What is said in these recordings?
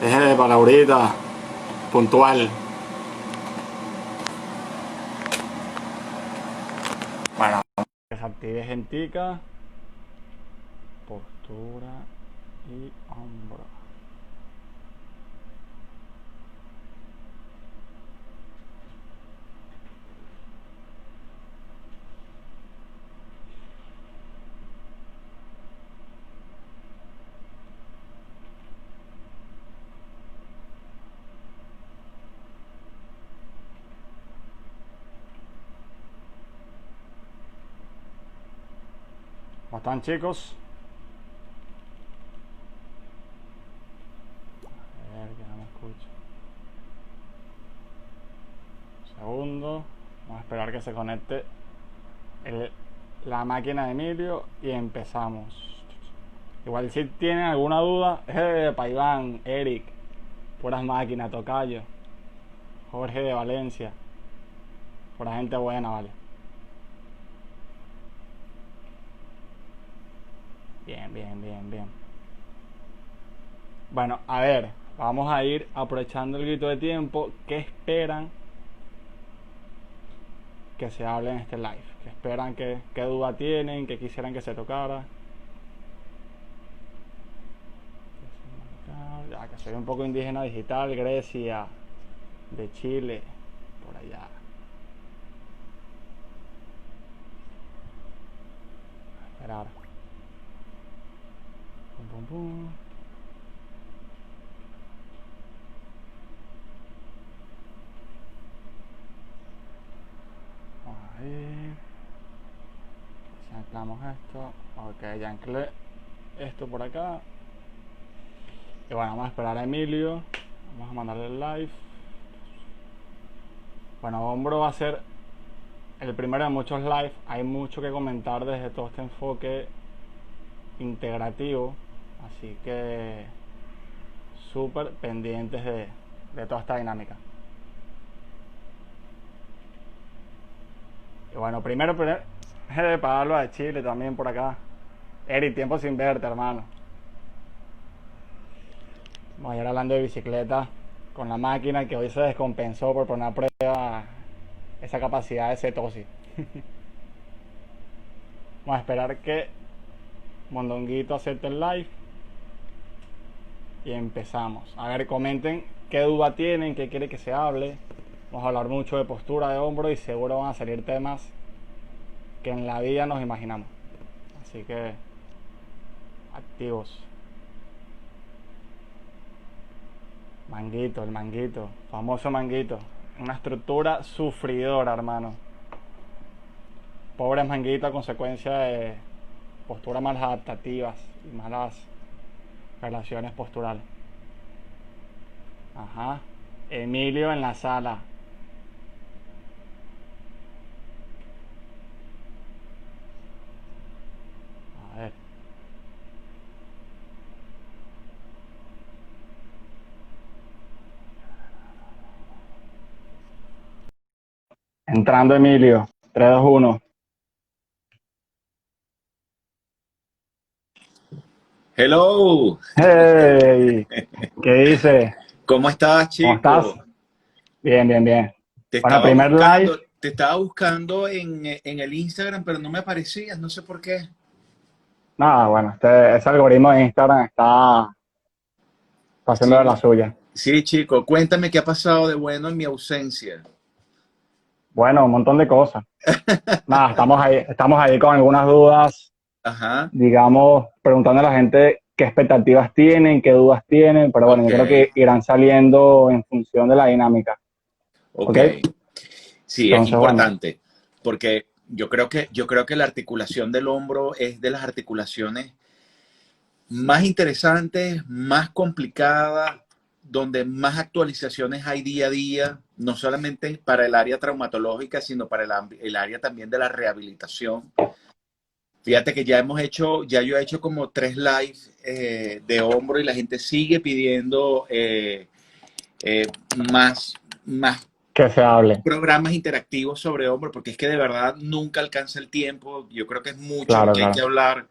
Deje para ahorita, puntual. Bueno, que se active gentica, postura y hombro. ¿Cómo están, chicos? A ver, que no me escucho. Un segundo. Vamos a esperar que se conecte la máquina de Emilio y empezamos. Igual si tienen alguna duda, para Iván, Eric, puras máquinas, Tocayo, Jorge de Valencia, pura gente buena, vale. Bien, bien, bien, bien. Bueno, a ver, vamos a ir aprovechando el grito de tiempo. ¿Qué esperan que se hable en este live? ¿Qué esperan, qué duda tienen, qué quisieran que se tocara? Ya que soy un poco indígena digital, Grecia, de Chile, por allá. A esperar. Pum, pum, pum. Vamos a ir. Si anclamos esto. Ok, ya anclé esto por acá. Y bueno, vamos a esperar a Emilio. Vamos a mandarle el live. Bueno, hombro va a ser el primero de muchos live. Hay mucho que comentar desde todo este enfoque integrativo. Así que súper pendientes de toda esta dinámica. Y bueno, primero para darlo de Chile también por acá. Eric, tiempo sin verte, hermano. Vamos a ir hablando de bicicleta con la máquina que hoy se descompensó por poner a prueba esa capacidad de cetosis. Vamos a esperar que Mondonguito acepte el live y empezamos. A ver, comenten qué duda tienen, qué quiere que se hable. Vamos a hablar mucho de postura de hombro y seguro van a salir temas que en la vida nos imaginamos. Así que activos. Manguito, el manguito, famoso manguito. Una estructura sufridora, hermano. Pobre manguito a consecuencia de posturas malas adaptativas y malas relaciones posturales. Ajá. Emilio en la sala. A ver. Entrando Emilio. 3, 2, 1. Hello, Hey, ¿qué dice? ¿cómo estás, ¿Cómo estás? chico? Bien, bien, bien. Te Bueno, estaba primer live. buscando, te estaba buscando en el Instagram, pero no me aparecías, no sé por qué. Nada, bueno, ese algoritmo de Instagram está haciendo de la Sí, suya. sí, chico, cuéntame qué ha pasado de bueno en mi ausencia. Bueno, un montón de cosas. Nada, estamos ahí con algunas dudas, Ajá, digamos, preguntando a la gente qué expectativas tienen, qué dudas tienen, pero bueno, ok, yo creo que irán saliendo en función de la dinámica, ok. ¿ok? Sí, es Entonces, bueno, importante, porque yo creo que la articulación del hombro es de las articulaciones más interesantes, más complicadas, donde más actualizaciones hay día a día, no solamente para el área traumatológica, sino para el área también de la rehabilitación. Fíjate que ya yo he hecho como 3 lives de hombro y la gente sigue pidiendo eh, más, más que se hable, programas interactivos sobre hombro, porque es que de verdad nunca alcanza el tiempo. Yo creo que es mucho lo claro, que hay que claro. hablar,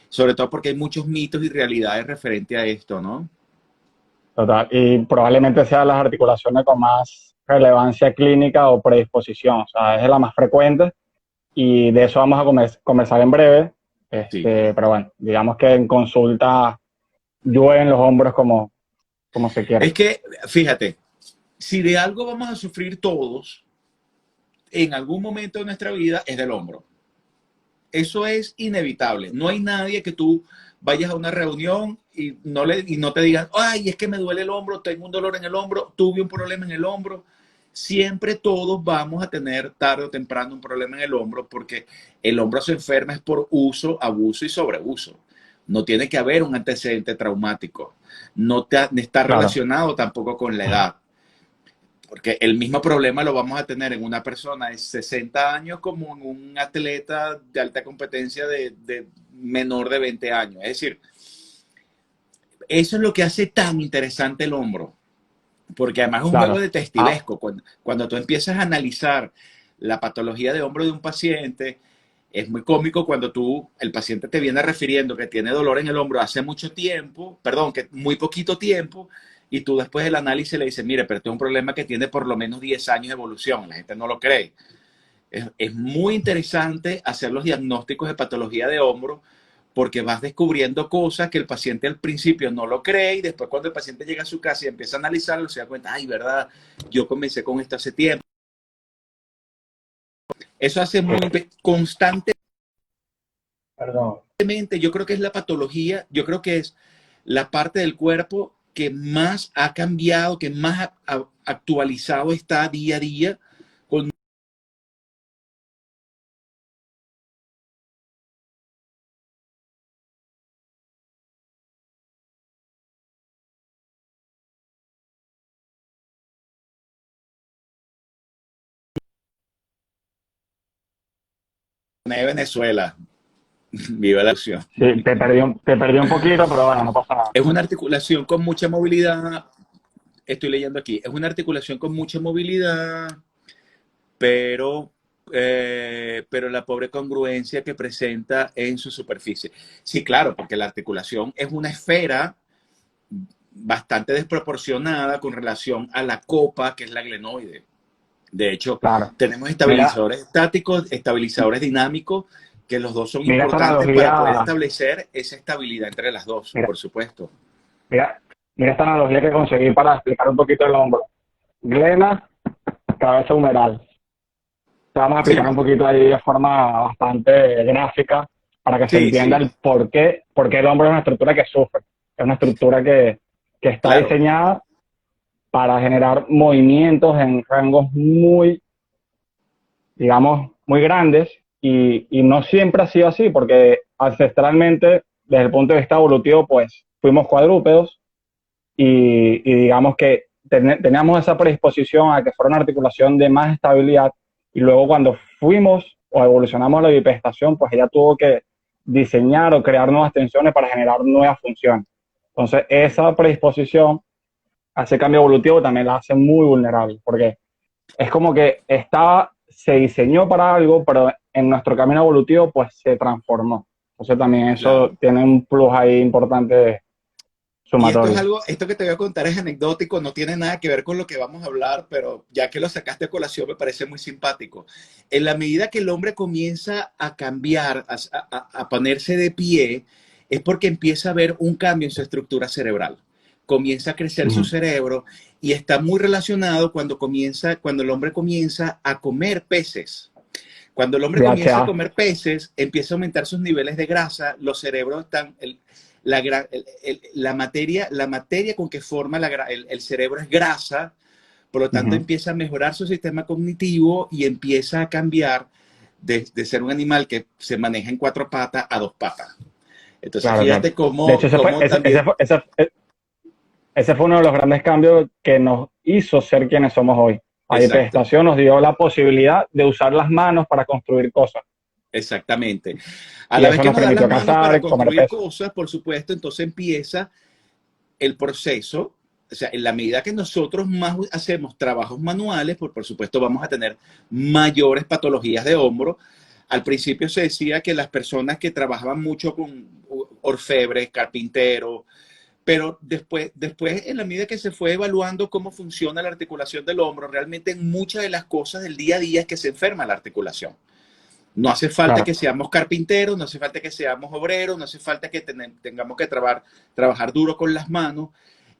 sobre todo porque hay muchos mitos y realidades referente a esto, ¿no? Total. Y probablemente sea las articulaciones con más relevancia clínica o predisposición. O sea, es la más frecuente y de eso vamos a conversar en breve. Sí. Pero bueno, digamos que en consulta llueven los hombros como se Es quiera. que, fíjate, si de algo vamos a sufrir todos en algún momento de nuestra vida es del hombro. Eso es inevitable. No hay nadie que tú vayas a una reunión y no te digan, ay, es que me duele el hombro, tengo un dolor en el hombro, tuve un problema en el hombro. Siempre todos vamos a tener tarde o temprano un problema en el hombro porque el hombro se enferma es por uso, abuso y sobreuso. No tiene que haber un antecedente traumático. No está Claro, relacionado tampoco con la edad. Porque el mismo problema lo vamos a tener en una persona de 60 años como en un atleta de alta competencia de menor de 20 años. Es decir, eso es lo que hace tan interesante el hombro, porque además es un juego claro. de Ah, testivesco. Cuando tú empiezas a analizar la patología de hombro de un paciente, es muy cómico cuando el paciente te viene refiriendo que tiene dolor en el hombro hace mucho tiempo, perdón, que muy poquito tiempo, y tú después del análisis le dices, mire, pero este es un problema que tiene por lo menos 10 años de evolución, la gente no lo cree. Es muy interesante hacer los diagnósticos de patología de hombro porque vas descubriendo cosas que el paciente al principio no lo cree y después cuando el paciente llega a su casa y empieza a analizarlo se da cuenta, ay, verdad, yo comencé con esto hace tiempo. Eso hace muy constantemente, perdón. yo creo que es la patología, yo creo que es la parte del cuerpo que más ha cambiado, que más actualizado está día a día con Venezuela. Viva la acción. Sí, te perdí un poquito, pero bueno, no pasa nada. Es una articulación con mucha movilidad, estoy leyendo aquí, es una articulación con mucha movilidad, pero, pero la pobre congruencia que presenta en su superficie. Sí, claro, porque la articulación es una esfera bastante desproporcionada con relación a la copa, que es la glenoide. De hecho, Claro. tenemos Mira, estabilizadores estáticos, estabilizadores dinámicos, que los dos son mira esta importantes para poder analogía, establecer esa estabilidad entre las dos, mira, por supuesto. mira, mira esta analogía que conseguí para explicar un poquito el hombro. Glena, cabeza humeral. Te vamos a explicar Sí, un poquito ahí de forma bastante gráfica para que se sí, entienda sí, el por qué el hombro es una estructura que sufre. Es una estructura que está claro. diseñada para generar movimientos en rangos muy, digamos, muy grandes y no siempre ha sido así porque ancestralmente, desde el punto de vista evolutivo, pues fuimos cuadrúpedos y digamos que teníamos esa predisposición a que fuera una articulación de más estabilidad y luego cuando fuimos o evolucionamos a la bipedestación, pues ella tuvo que diseñar o crear nuevas tensiones para generar nuevas funciones. Entonces, esa predisposición a ese cambio evolutivo también la hace muy vulnerable, porque es como que se diseñó para algo, pero en nuestro camino evolutivo pues se transformó. Entonces también eso Claro. tiene un plus ahí importante Y esto es sumatorio. algo, esto que te voy a contar es anecdótico, no tiene nada que ver con lo que vamos a hablar, pero ya que lo sacaste a colación me parece muy simpático. En la medida que el hombre comienza a cambiar, a ponerse de pie, es porque empieza a haber un cambio en su estructura cerebral. Comienza a crecer su Uh-huh. cerebro y está muy relacionado cuando el hombre comienza a comer peces. Cuando el hombre comienza a DHA. comer peces, empieza a aumentar sus niveles de grasa, los cerebros están, la materia con que forma el cerebro es grasa, por lo tanto Uh-huh. empieza a mejorar su sistema cognitivo y empieza a cambiar de ser un animal que se maneja en cuatro patas a dos patas. Entonces Claro, claro. fíjate De hecho, cómo también, ese fue uno de los grandes cambios que nos hizo ser quienes somos hoy. La exacto, hiperestación nos dio la posibilidad de usar las manos para construir cosas. exactamente. A Y la vez eso que nos nos dan las permitió manos para cazar, comer construir peces. cosas, por supuesto, entonces empieza el proceso, o sea, en la medida que nosotros más hacemos trabajos manuales, por supuesto vamos a tener mayores patologías de hombro. Al principio se decía que las personas que trabajaban mucho con orfebres, carpinteros, pero después, en la medida que se fue evaluando cómo funciona la articulación del hombro, realmente en muchas de las cosas del día a día es que se enferma la articulación. No hace falta Claro, que seamos carpinteros, no hace falta que seamos obreros, no hace falta que tengamos que trabajar duro con las manos.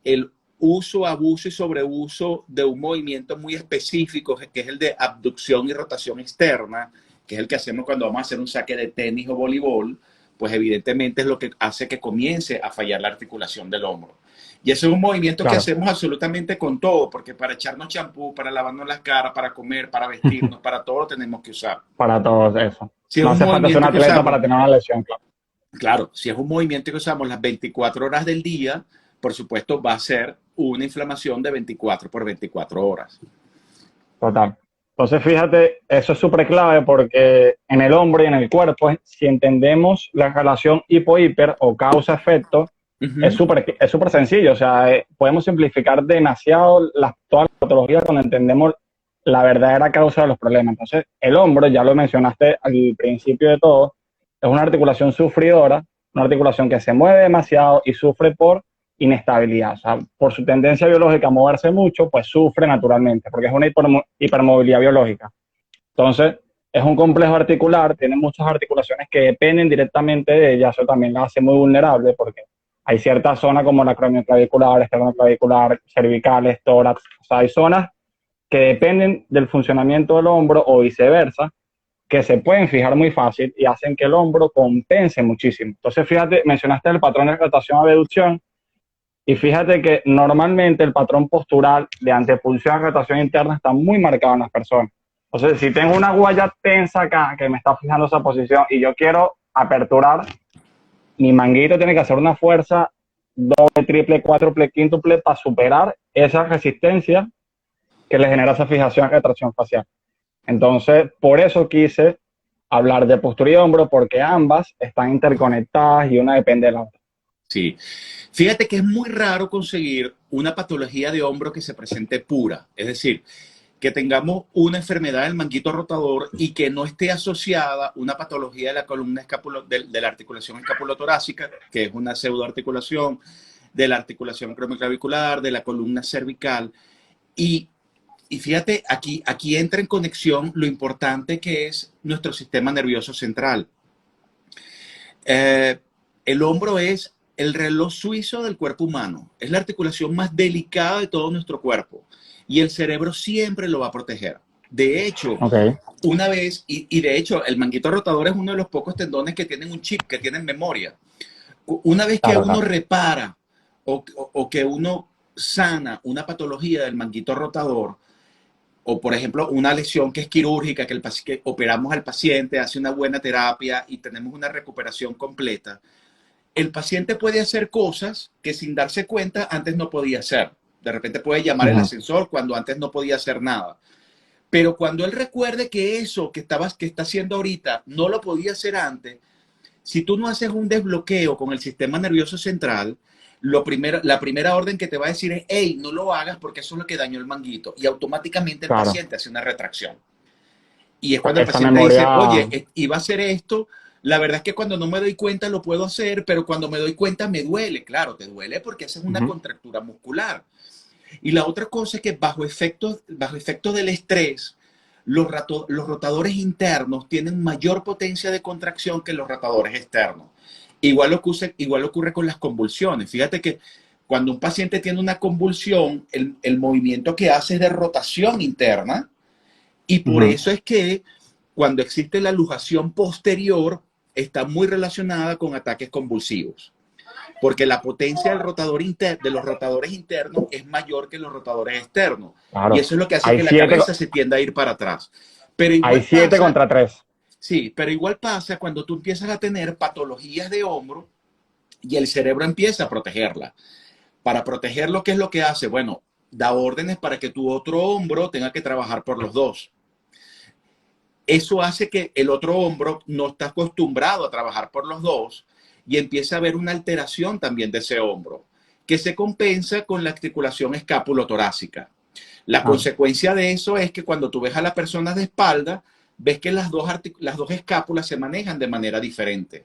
El uso, abuso y sobreuso de un movimiento muy específico, que es el de abducción y rotación externa, que es el que hacemos cuando vamos a hacer un saque de tenis o voleibol, pues evidentemente es lo que hace que comience a fallar la articulación del hombro. Y ese es un movimiento que claro. hacemos absolutamente con todo, porque para echarnos champú, para lavarnos las caras, para comer, para vestirnos, para todo lo tenemos que usar. Para todos eso. Si es No un hace falta ser un movimiento que atleta usamos, para tener una lesión, claro. claro, si es un movimiento que usamos las 24 horas del día, por supuesto va a ser una inflamación de 24 por 24 horas. Total. Entonces, fíjate, eso es súper clave porque en el hombro y en el cuerpo, si entendemos la relación hipo-hiper o causa-efecto, es súper sencillo. O sea, podemos simplificar demasiado todas las patologías cuando entendemos la verdadera causa de los problemas. Entonces, el hombro, ya lo mencionaste al principio de todo, es una articulación sufridora, una articulación que se mueve demasiado y sufre por inestabilidad. O sea, por su tendencia biológica a moverse mucho, pues sufre naturalmente, porque es una hipermovilidad biológica. Entonces, es un complejo articular, tiene muchas articulaciones que dependen directamente de ella, eso también la hace muy vulnerable, porque hay ciertas zonas como la craneoclavicular, esternoclavicular, cervicales, tórax, o sea, hay zonas que dependen del funcionamiento del hombro o viceversa, que se pueden fijar muy fácil y hacen que el hombro compense muchísimo. Entonces, fíjate, mencionaste el patrón de rotación-abducción, y fíjate que normalmente el patrón postural de antepulsión y rotación interna está muy marcado en las personas. Entonces, si tengo una guaya tensa acá que me está fijando esa posición y yo quiero aperturar, mi manguito tiene que hacer una fuerza doble, triple, cuádruple, quíntuple para superar esa resistencia que le genera esa fijación y retracción facial. Entonces, por eso quise hablar de postura y hombro, porque ambas están interconectadas y una depende de la otra. Sí. Fíjate que es muy raro conseguir una patología de hombro que se presente pura. Es decir, que tengamos una enfermedad del manguito rotador y que no esté asociada una patología de la columna de la articulación escapulotorácica, que es una pseudoarticulación, de la articulación craneoclavicular, de la columna cervical. Y fíjate, aquí entra en conexión lo importante que es nuestro sistema nervioso central. El hombro es el reloj suizo del cuerpo humano. Es la articulación más delicada de todo nuestro cuerpo. Y el cerebro siempre lo va a proteger. De hecho, Okay. una vez, y de hecho, el manguito rotador es uno de los pocos tendones que tienen un chip, que tienen memoria. Una vez que Claro, uno claro. repara o que uno sana una patología del manguito rotador, o por ejemplo una lesión que es quirúrgica, que operamos al paciente, hace una buena terapia y tenemos una recuperación completa, el paciente puede hacer cosas que sin darse cuenta antes no podía hacer. De repente puede llamar el ascensor cuando antes no podía hacer nada. Pero cuando él recuerde que eso que está haciendo ahorita no lo podía hacer antes, si tú no haces un desbloqueo con el sistema nervioso central, la primera orden que te va a decir es, hey, no lo hagas porque eso es lo que dañó el manguito. Y automáticamente el Claro. paciente hace una retracción. Y es Pues cuando el esa paciente dice, memoria, oye, iba a hacer esto, la verdad es que cuando no me doy cuenta lo puedo hacer, pero cuando me doy cuenta me duele. Claro, te duele porque esa es una contractura muscular. Y la otra cosa es que bajo efecto del estrés, los rotadores internos tienen mayor potencia de contracción que los rotadores externos. Igual ocurre con las convulsiones. Fíjate que cuando un paciente tiene una convulsión, el movimiento que hace es de rotación interna, y por eso es que cuando existe la luxación posterior, está muy relacionada con ataques convulsivos. Porque la potencia de los rotadores internos es mayor que los rotadores externos. Y claro. eso es lo que hace Hay que la siete, cabeza se tienda a ir para atrás. Pero hay igual siete pasa, contra tres. sí, pero igual pasa cuando tú empiezas a tener patologías de hombro y el cerebro empieza a protegerla. Para protegerlo, ¿qué es lo que hace? Bueno, da órdenes para que tu otro hombro tenga que trabajar por los dos. Eso hace que el otro hombro no está acostumbrado a trabajar por los dos y empieza a haber una alteración también de ese hombro, que se compensa con la articulación escapulotorácica. La Ah, consecuencia de eso es que cuando tú ves a la persona de espalda, ves que las dos escápulas se manejan de manera diferente.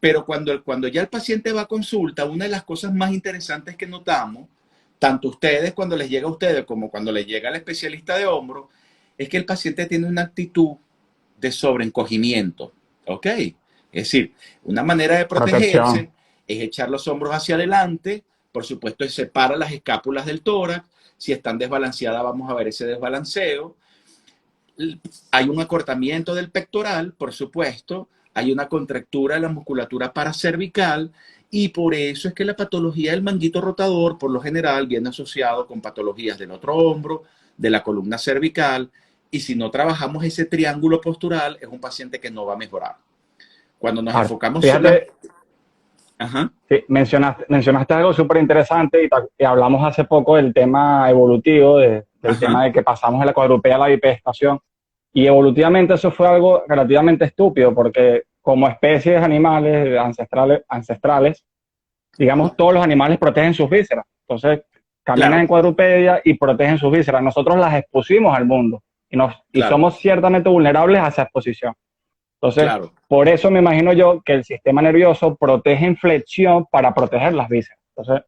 Pero cuando ya el paciente va a consulta, una de las cosas más interesantes que notamos, tanto ustedes cuando les llega a ustedes como cuando les llega al especialista de hombro, es que el paciente tiene una actitud de sobreencogimiento, ¿ok? Es decir, una manera de Protección. protegerse es echar los hombros hacia adelante, por supuesto, separa las escápulas del tórax, si están desbalanceadas vamos a ver ese desbalanceo, hay un acortamiento del pectoral, por supuesto, hay una contractura de la musculatura paracervical y por eso es que la patología del manguito rotador, por lo general, viene asociado con patologías del otro hombro, de la columna cervical, y si no trabajamos ese triángulo postural, es un paciente que no va a mejorar. Cuando nos Ahora, enfocamos sola... fíjate, Ajá, sí, mencionaste algo súper interesante y hablamos hace poco del tema evolutivo, del ajá, tema de que pasamos de la cuadrupea a la bipedestación. Y evolutivamente eso fue algo relativamente estúpido, porque como especies animales ancestrales, digamos, todos los animales protegen sus vísceras. Entonces, caminan claro, en cuadrupedia y protegen sus vísceras. Nosotros las expusimos al mundo y claro, somos ciertamente vulnerables a esa exposición. Entonces, claro, por eso me imagino yo que el sistema nervioso protege en flexión para proteger las vísceras. Entonces,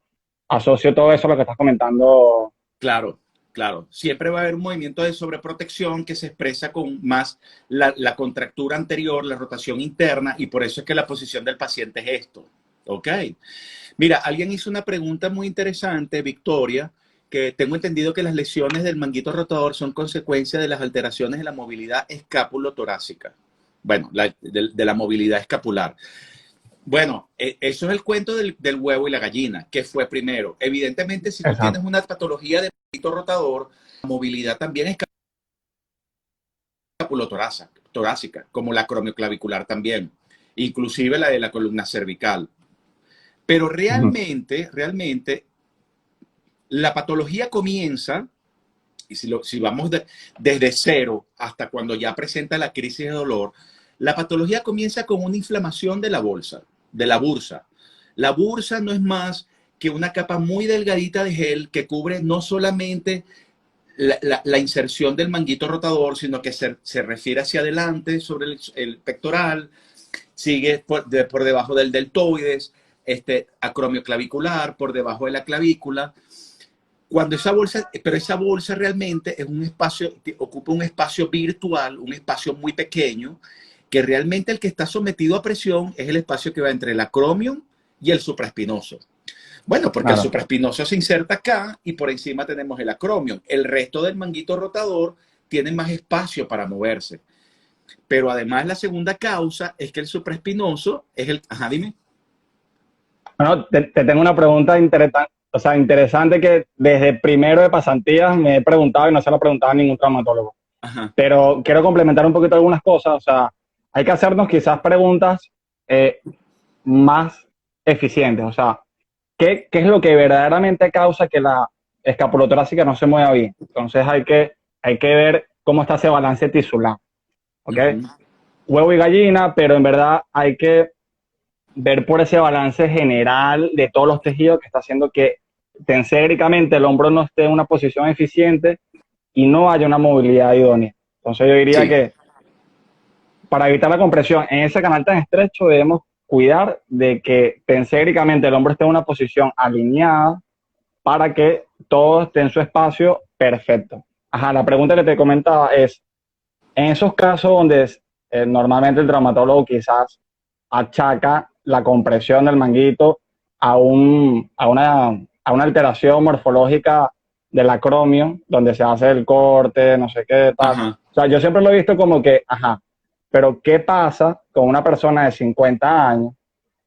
asocio todo eso a lo que estás comentando. claro, claro. Siempre va a haber un movimiento de sobreprotección que se expresa con más la contractura anterior, la rotación interna, y por eso es que la posición del paciente es esto. ¿Ok? Mira, alguien hizo una pregunta muy interesante, Victoria, que tengo entendido que las lesiones del manguito rotador son consecuencia de las alteraciones de la movilidad escápulo-torácica. Bueno, de la movilidad escapular. Bueno, eso es el cuento del huevo y la gallina. ¿Qué fue primero? Evidentemente, si tú tienes Exacto. una patología de manguito rotador, la movilidad también es escapulotorácica, como la cromioclavicular también, inclusive la de la columna cervical. Pero Ujú. realmente, la patología comienza, y si vamos desde cero hasta cuando ya presenta la crisis de dolor, la patología comienza con una inflamación de la bolsa, de la bursa. La bursa no es más que una capa muy delgadita de gel que cubre no solamente la inserción del manguito rotador, sino que se refiere hacia adelante sobre el pectoral, sigue por debajo del deltoides, acromioclavicular, por debajo de la clavícula. Cuando esa bolsa, pero esa bolsa realmente es un espacio, ocupa un espacio virtual, un espacio muy pequeño, que realmente el que está sometido a presión es el espacio que va entre el acromion y el supraespinoso. Bueno, porque el Claro. supraespinoso se inserta acá y por encima tenemos el acromion. El resto del manguito rotador tiene más espacio para moverse. Pero además la segunda causa es que el supraespinoso es el... Ajá, dime. Bueno, te tengo una pregunta interesante que desde primero de pasantías me he preguntado y no se lo preguntaba a ningún traumatólogo. Ajá, Pero quiero complementar un poquito algunas cosas. O sea, hay que hacernos quizás preguntas eh, más eficientes. O sea, ¿qué es lo que verdaderamente causa que la escapulotorácica no se mueva bien? Entonces hay que ver cómo está ese balance tisular. ¿Ok? uh-huh, Huevo y gallina, pero en verdad hay que ver por ese balance general de todos los tejidos que está haciendo que tenséricamente el hombro no esté en una posición eficiente y no haya una movilidad idónea. Entonces yo diría sí, que para evitar la compresión en ese canal tan estrecho debemos cuidar de que tenséricamente el hombro esté en una posición alineada para que todo esté en su espacio perfecto. Ajá, la pregunta que te comentaba es, en esos casos donde normalmente el traumatólogo quizás achaca la compresión del manguito a una alteración morfológica del acromio, donde se hace el corte, no sé qué tal. ajá. O sea, yo siempre lo he visto como que, ajá, pero ¿qué pasa con una persona de 50 años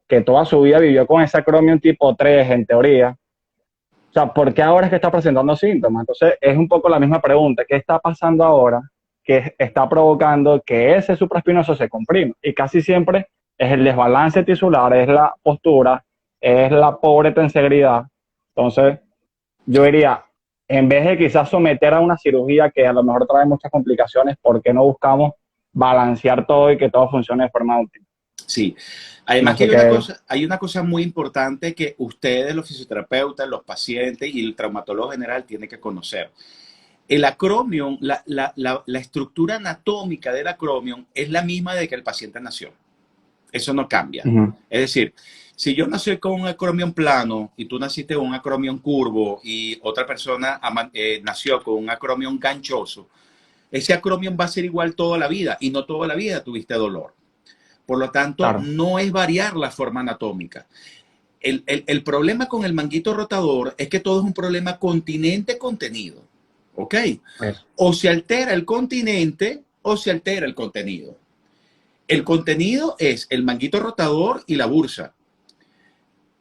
que toda su vida vivió con ese acromio tipo 3 en teoría? O sea, ¿por qué ahora es que está presentando síntomas? Entonces, es un poco la misma pregunta. ¿Qué está pasando ahora que está provocando que ese supraespinoso se comprime? Y casi siempre es el desbalance tisular, es la postura, es la pobre tensegridad. Entonces, yo diría, en vez de quizás someter a una cirugía que a lo mejor trae muchas complicaciones, ¿por qué no buscamos balancear todo y que todo funcione de forma óptima? Sí. No Además que sé qué. hay una cosa muy importante que ustedes, los fisioterapeutas, los pacientes y el traumatólogo general tienen que conocer. El acromion, la estructura anatómica del acromion es la misma de que el paciente nació. Eso no cambia. Ujú. Es decir, si yo nací con un acromion plano y tú naciste con un acromion curvo y otra persona nació con un acromion ganchoso, ese acromion va a ser igual toda la vida y no toda la vida tuviste dolor. Por lo tanto, Claro. no es variar la forma anatómica. El problema con el manguito rotador es que todo es un problema continente-contenido. ¿Ok? Eso. O se altera el continente o se altera el contenido. El contenido es el manguito rotador y la bursa.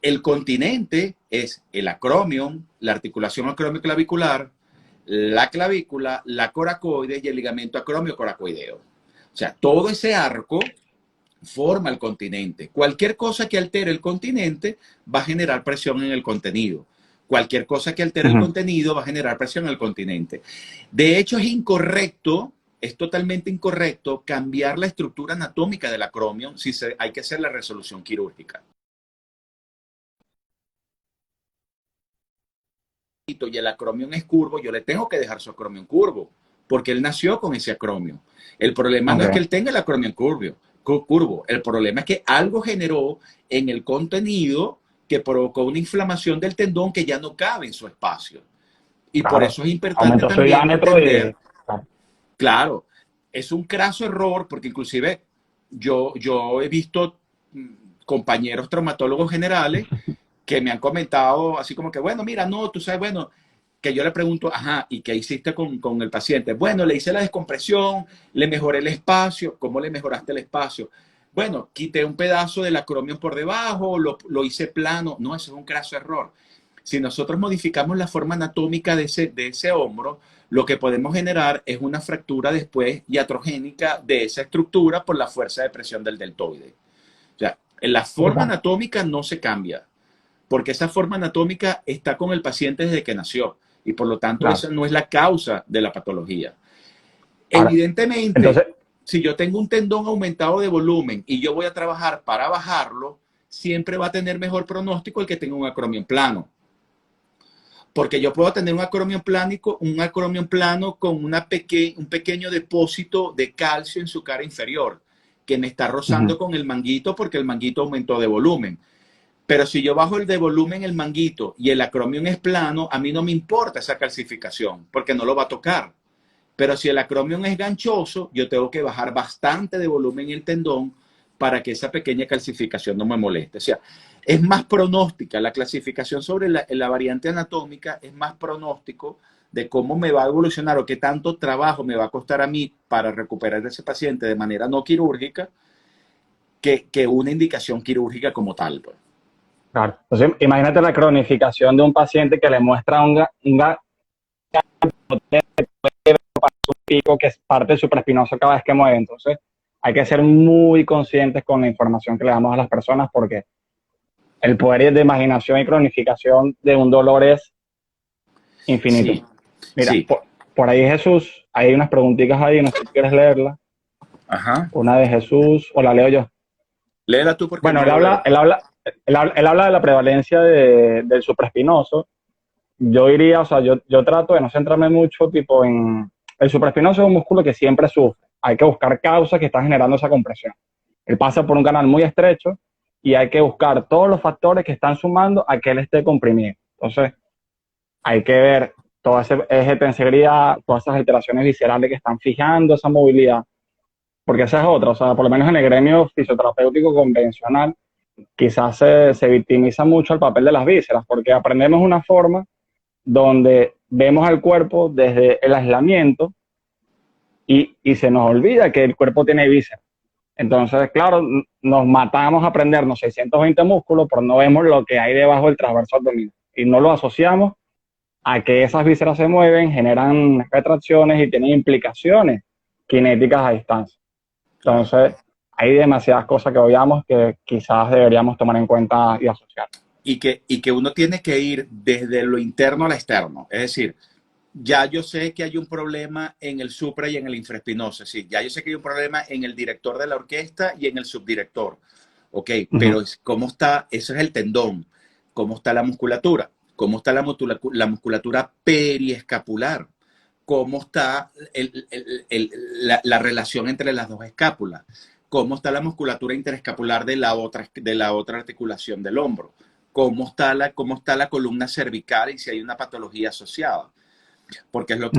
El continente es el acromion, la articulación acromioclavicular, la clavícula, la coracoide y el ligamento acromio-coracoideo. O sea, todo ese arco forma el continente. Cualquier cosa que altere el continente va a generar presión en el contenido. Cualquier cosa que altere el Ujú. contenido va a generar presión en el continente. De hecho, es incorrecto, es totalmente incorrecto cambiar la estructura anatómica del acromion si hay que hacer la resolución quirúrgica. Y el acromion es curvo, yo le tengo que dejar su acromion curvo, porque él nació con ese acromion. El problema no es que Ok. él tenga el acromion curvo. El problema es que algo generó en el contenido que provocó una inflamación del tendón que ya no cabe en su espacio. Y por Claro. eso es importante Aumentó su también diámetro entender, y... Claro. claro, es un craso error, porque inclusive yo he visto compañeros traumatólogos generales que me han comentado así como que, bueno, mira, no, tú sabes, bueno, que yo le pregunto, ajá, ¿y qué hiciste con el paciente? Bueno, le hice la descompresión, le mejoré el espacio. ¿Cómo le mejoraste el espacio? Bueno, quité un pedazo del acromion por debajo, lo hice plano. No, eso es un craso error. Si nosotros modificamos la forma anatómica de ese hombro, lo que podemos generar es una fractura después iatrogénica de esa estructura por la fuerza de presión del deltoide. O sea, la forma Brutal. anatómica no se cambia, porque esa forma anatómica está con el paciente desde que nació y por lo tanto Claro. esa no es la causa de la patología. Ahora, Evidentemente, entonces, si yo tengo un tendón aumentado de volumen y yo voy a trabajar para bajarlo, siempre va a tener mejor pronóstico el que tenga un acromion plano. Porque yo puedo tener un acromion plano con un pequeño depósito de calcio en su cara inferior, que me está rozando ujú, con el manguito porque el manguito aumentó de volumen. Pero si yo bajo el de volumen el manguito y el acromion es plano, a mí no me importa esa calcificación, porque no lo va a tocar. Pero si el acromion es ganchoso, yo tengo que bajar bastante de volumen el tendón para que esa pequeña calcificación no me moleste. O sea, es más pronóstica. La clasificación sobre la variante anatómica es más pronóstico de cómo me va a evolucionar o qué tanto trabajo me va a costar a mí para recuperar a ese paciente de manera no quirúrgica que una indicación quirúrgica como tal, pues. claro. Entonces, imagínate la cronificación de un paciente que le muestra un pico que es parte del supraespinoso cada vez que mueve. Entonces, hay que ser muy conscientes con la información que le damos a las personas porque el poder de imaginación y cronificación de un dolor es infinito. Sí, Mira, sí. por ahí Jesús, hay unas preguntitas ahí, no sé si quieres leerla. Ajá. Una de Jesús, o la leo yo. Léela tú porque Bueno, no lo veo. él habla de la prevalencia del supraespinoso. Yo diría, o sea, yo trato de no centrarme mucho, tipo, en el supraespinoso es un músculo que siempre sufre. Hay que buscar causas que están generando esa compresión. Él pasa por un canal muy estrecho y hay que buscar todos los factores que están sumando a que él esté comprimido. Entonces, hay que ver todo ese eje de tensibilidad, todas esas alteraciones viscerales que están fijando esa movilidad, porque esa es otra, o sea, por lo menos en el gremio fisioterapéutico convencional, quizás se victimiza mucho el papel de las vísceras, porque aprendemos una forma donde vemos al cuerpo desde el aislamiento y se nos olvida que el cuerpo tiene vísceras. Entonces, claro, nos matamos a aprendernos 620 músculos, pero no vemos lo que hay debajo del transverso abdominal y no lo asociamos a que esas vísceras se mueven, generan retracciones y tienen implicaciones cinéticas a distancia. Claro. Entonces, hay demasiadas cosas que obviamos que quizás deberíamos tomar en cuenta y asociar. Y que uno tiene que ir desde lo interno al externo. Es decir, ya yo sé que hay un problema en el supra y en el infraespinoso. Sí, ya yo sé que hay un problema en el director de la orquesta y en el subdirector. Ok, Uh pero -huh. ¿cómo está? Eso es el tendón. ¿Cómo está la musculatura? ¿Cómo está la musculatura periescapular? ¿Cómo está la relación entre las dos escápulas? cómo está la musculatura interescapular de la otra articulación del hombro, cómo está la columna cervical y si hay una patología asociada. Porque es lo que,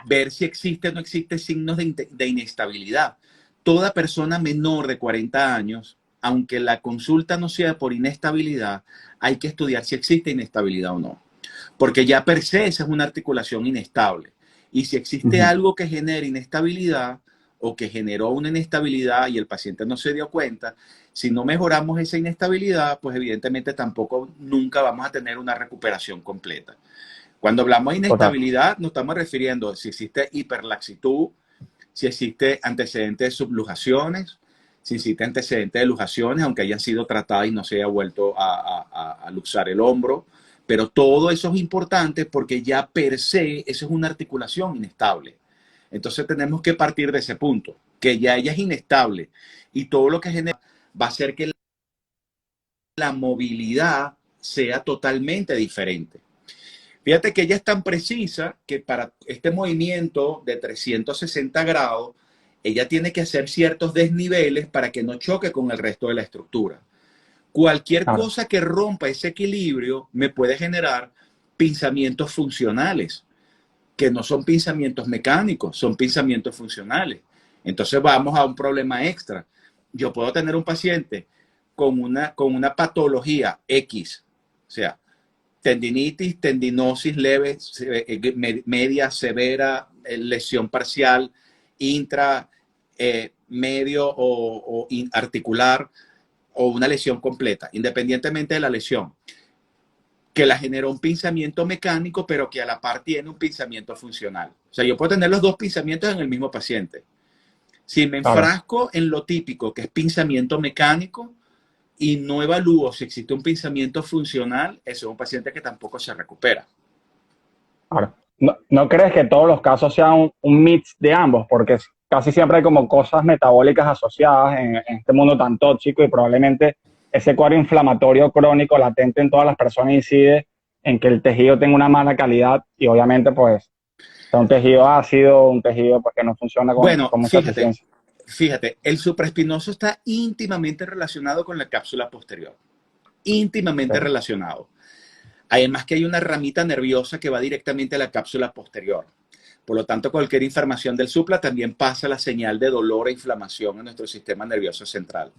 ver si existe o no existe signos de inestabilidad. Toda persona menor de 40 años, aunque la consulta no sea por inestabilidad, hay que estudiar si existe inestabilidad o no. Porque ya per se esa es una articulación inestable. Y si existe algo que genere inestabilidad o que generó una inestabilidad y el paciente no se dio cuenta, si no mejoramos esa inestabilidad, pues evidentemente tampoco nunca vamos a tener una recuperación completa. Cuando hablamos de inestabilidad, nos estamos refiriendo a si existe hiperlaxitud, si existe antecedentes de subluxaciones, si existe antecedentes de luxaciones, aunque hayan sido tratadas y no se haya vuelto a luxar el hombro. Pero todo eso es importante porque ya per se eso es una articulación inestable. Entonces tenemos que partir de ese punto, que ya ella es inestable y todo lo que genera va a hacer que la movilidad sea totalmente diferente. Fíjate que ella es tan precisa que para este movimiento de 360 grados, ella tiene que hacer ciertos desniveles para que no choque con el resto de la estructura. Cualquier cosa que rompa ese equilibrio me puede generar pinzamientos funcionales, que no son pinzamientos mecánicos, son pinzamientos funcionales. Entonces vamos a un problema extra. Yo puedo tener un paciente con una patología X, o sea, tendinitis, tendinosis leve, media, severa, lesión parcial, intra, medio o articular, o una lesión completa, independientemente de la lesión, que la generó un pinzamiento mecánico, pero que a la par tiene un pinzamiento funcional. O sea, yo puedo tener los dos pinzamientos en el mismo paciente. Si me enfrasco en lo típico, que es pinzamiento mecánico, y no evalúo si existe un pinzamiento funcional, eso es un paciente que tampoco se recupera. ¿No crees que todos los casos sean un mix de ambos? Porque casi siempre hay como cosas metabólicas asociadas en este mundo tan tóxico y probablemente ese cuadro inflamatorio crónico latente en todas las personas incide en que el tejido tenga una mala calidad y obviamente pues un tejido ácido, un tejido pues, que no funciona con mucha eficiencia. Fíjate, el supraespinoso está íntimamente relacionado con la cápsula posterior. Íntimamente relacionado. Además que hay una ramita nerviosa que va directamente a la cápsula posterior. Por lo tanto, cualquier inflamación del supra también pasa la señal de dolor e inflamación en nuestro sistema nervioso central.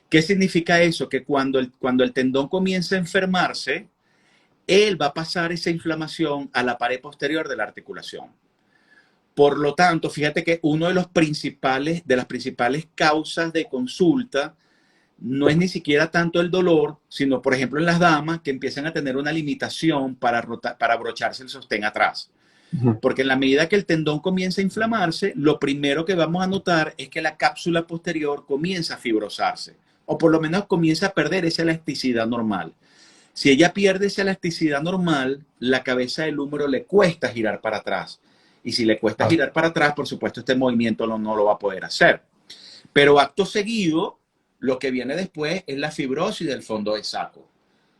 ¿Qué significa eso? Que cuando el tendón comienza a enfermarse, él va a pasar esa inflamación a la pared posterior de la articulación. Por lo tanto, fíjate que una de las principales causas de consulta no es ni siquiera tanto el dolor, sino, por ejemplo, en las damas que empiezan a tener una limitación para abrocharse el sostén atrás. Porque en la medida que el tendón comienza a inflamarse, lo primero que vamos a notar es que la cápsula posterior comienza a fibrosarse, o por lo menos comienza a perder esa elasticidad normal. Si ella pierde esa elasticidad normal, la cabeza del húmero le cuesta girar para atrás. Y si le cuesta girar para atrás, por supuesto, este movimiento no lo va a poder hacer. Pero acto seguido, lo que viene después es la fibrosis del fondo de saco.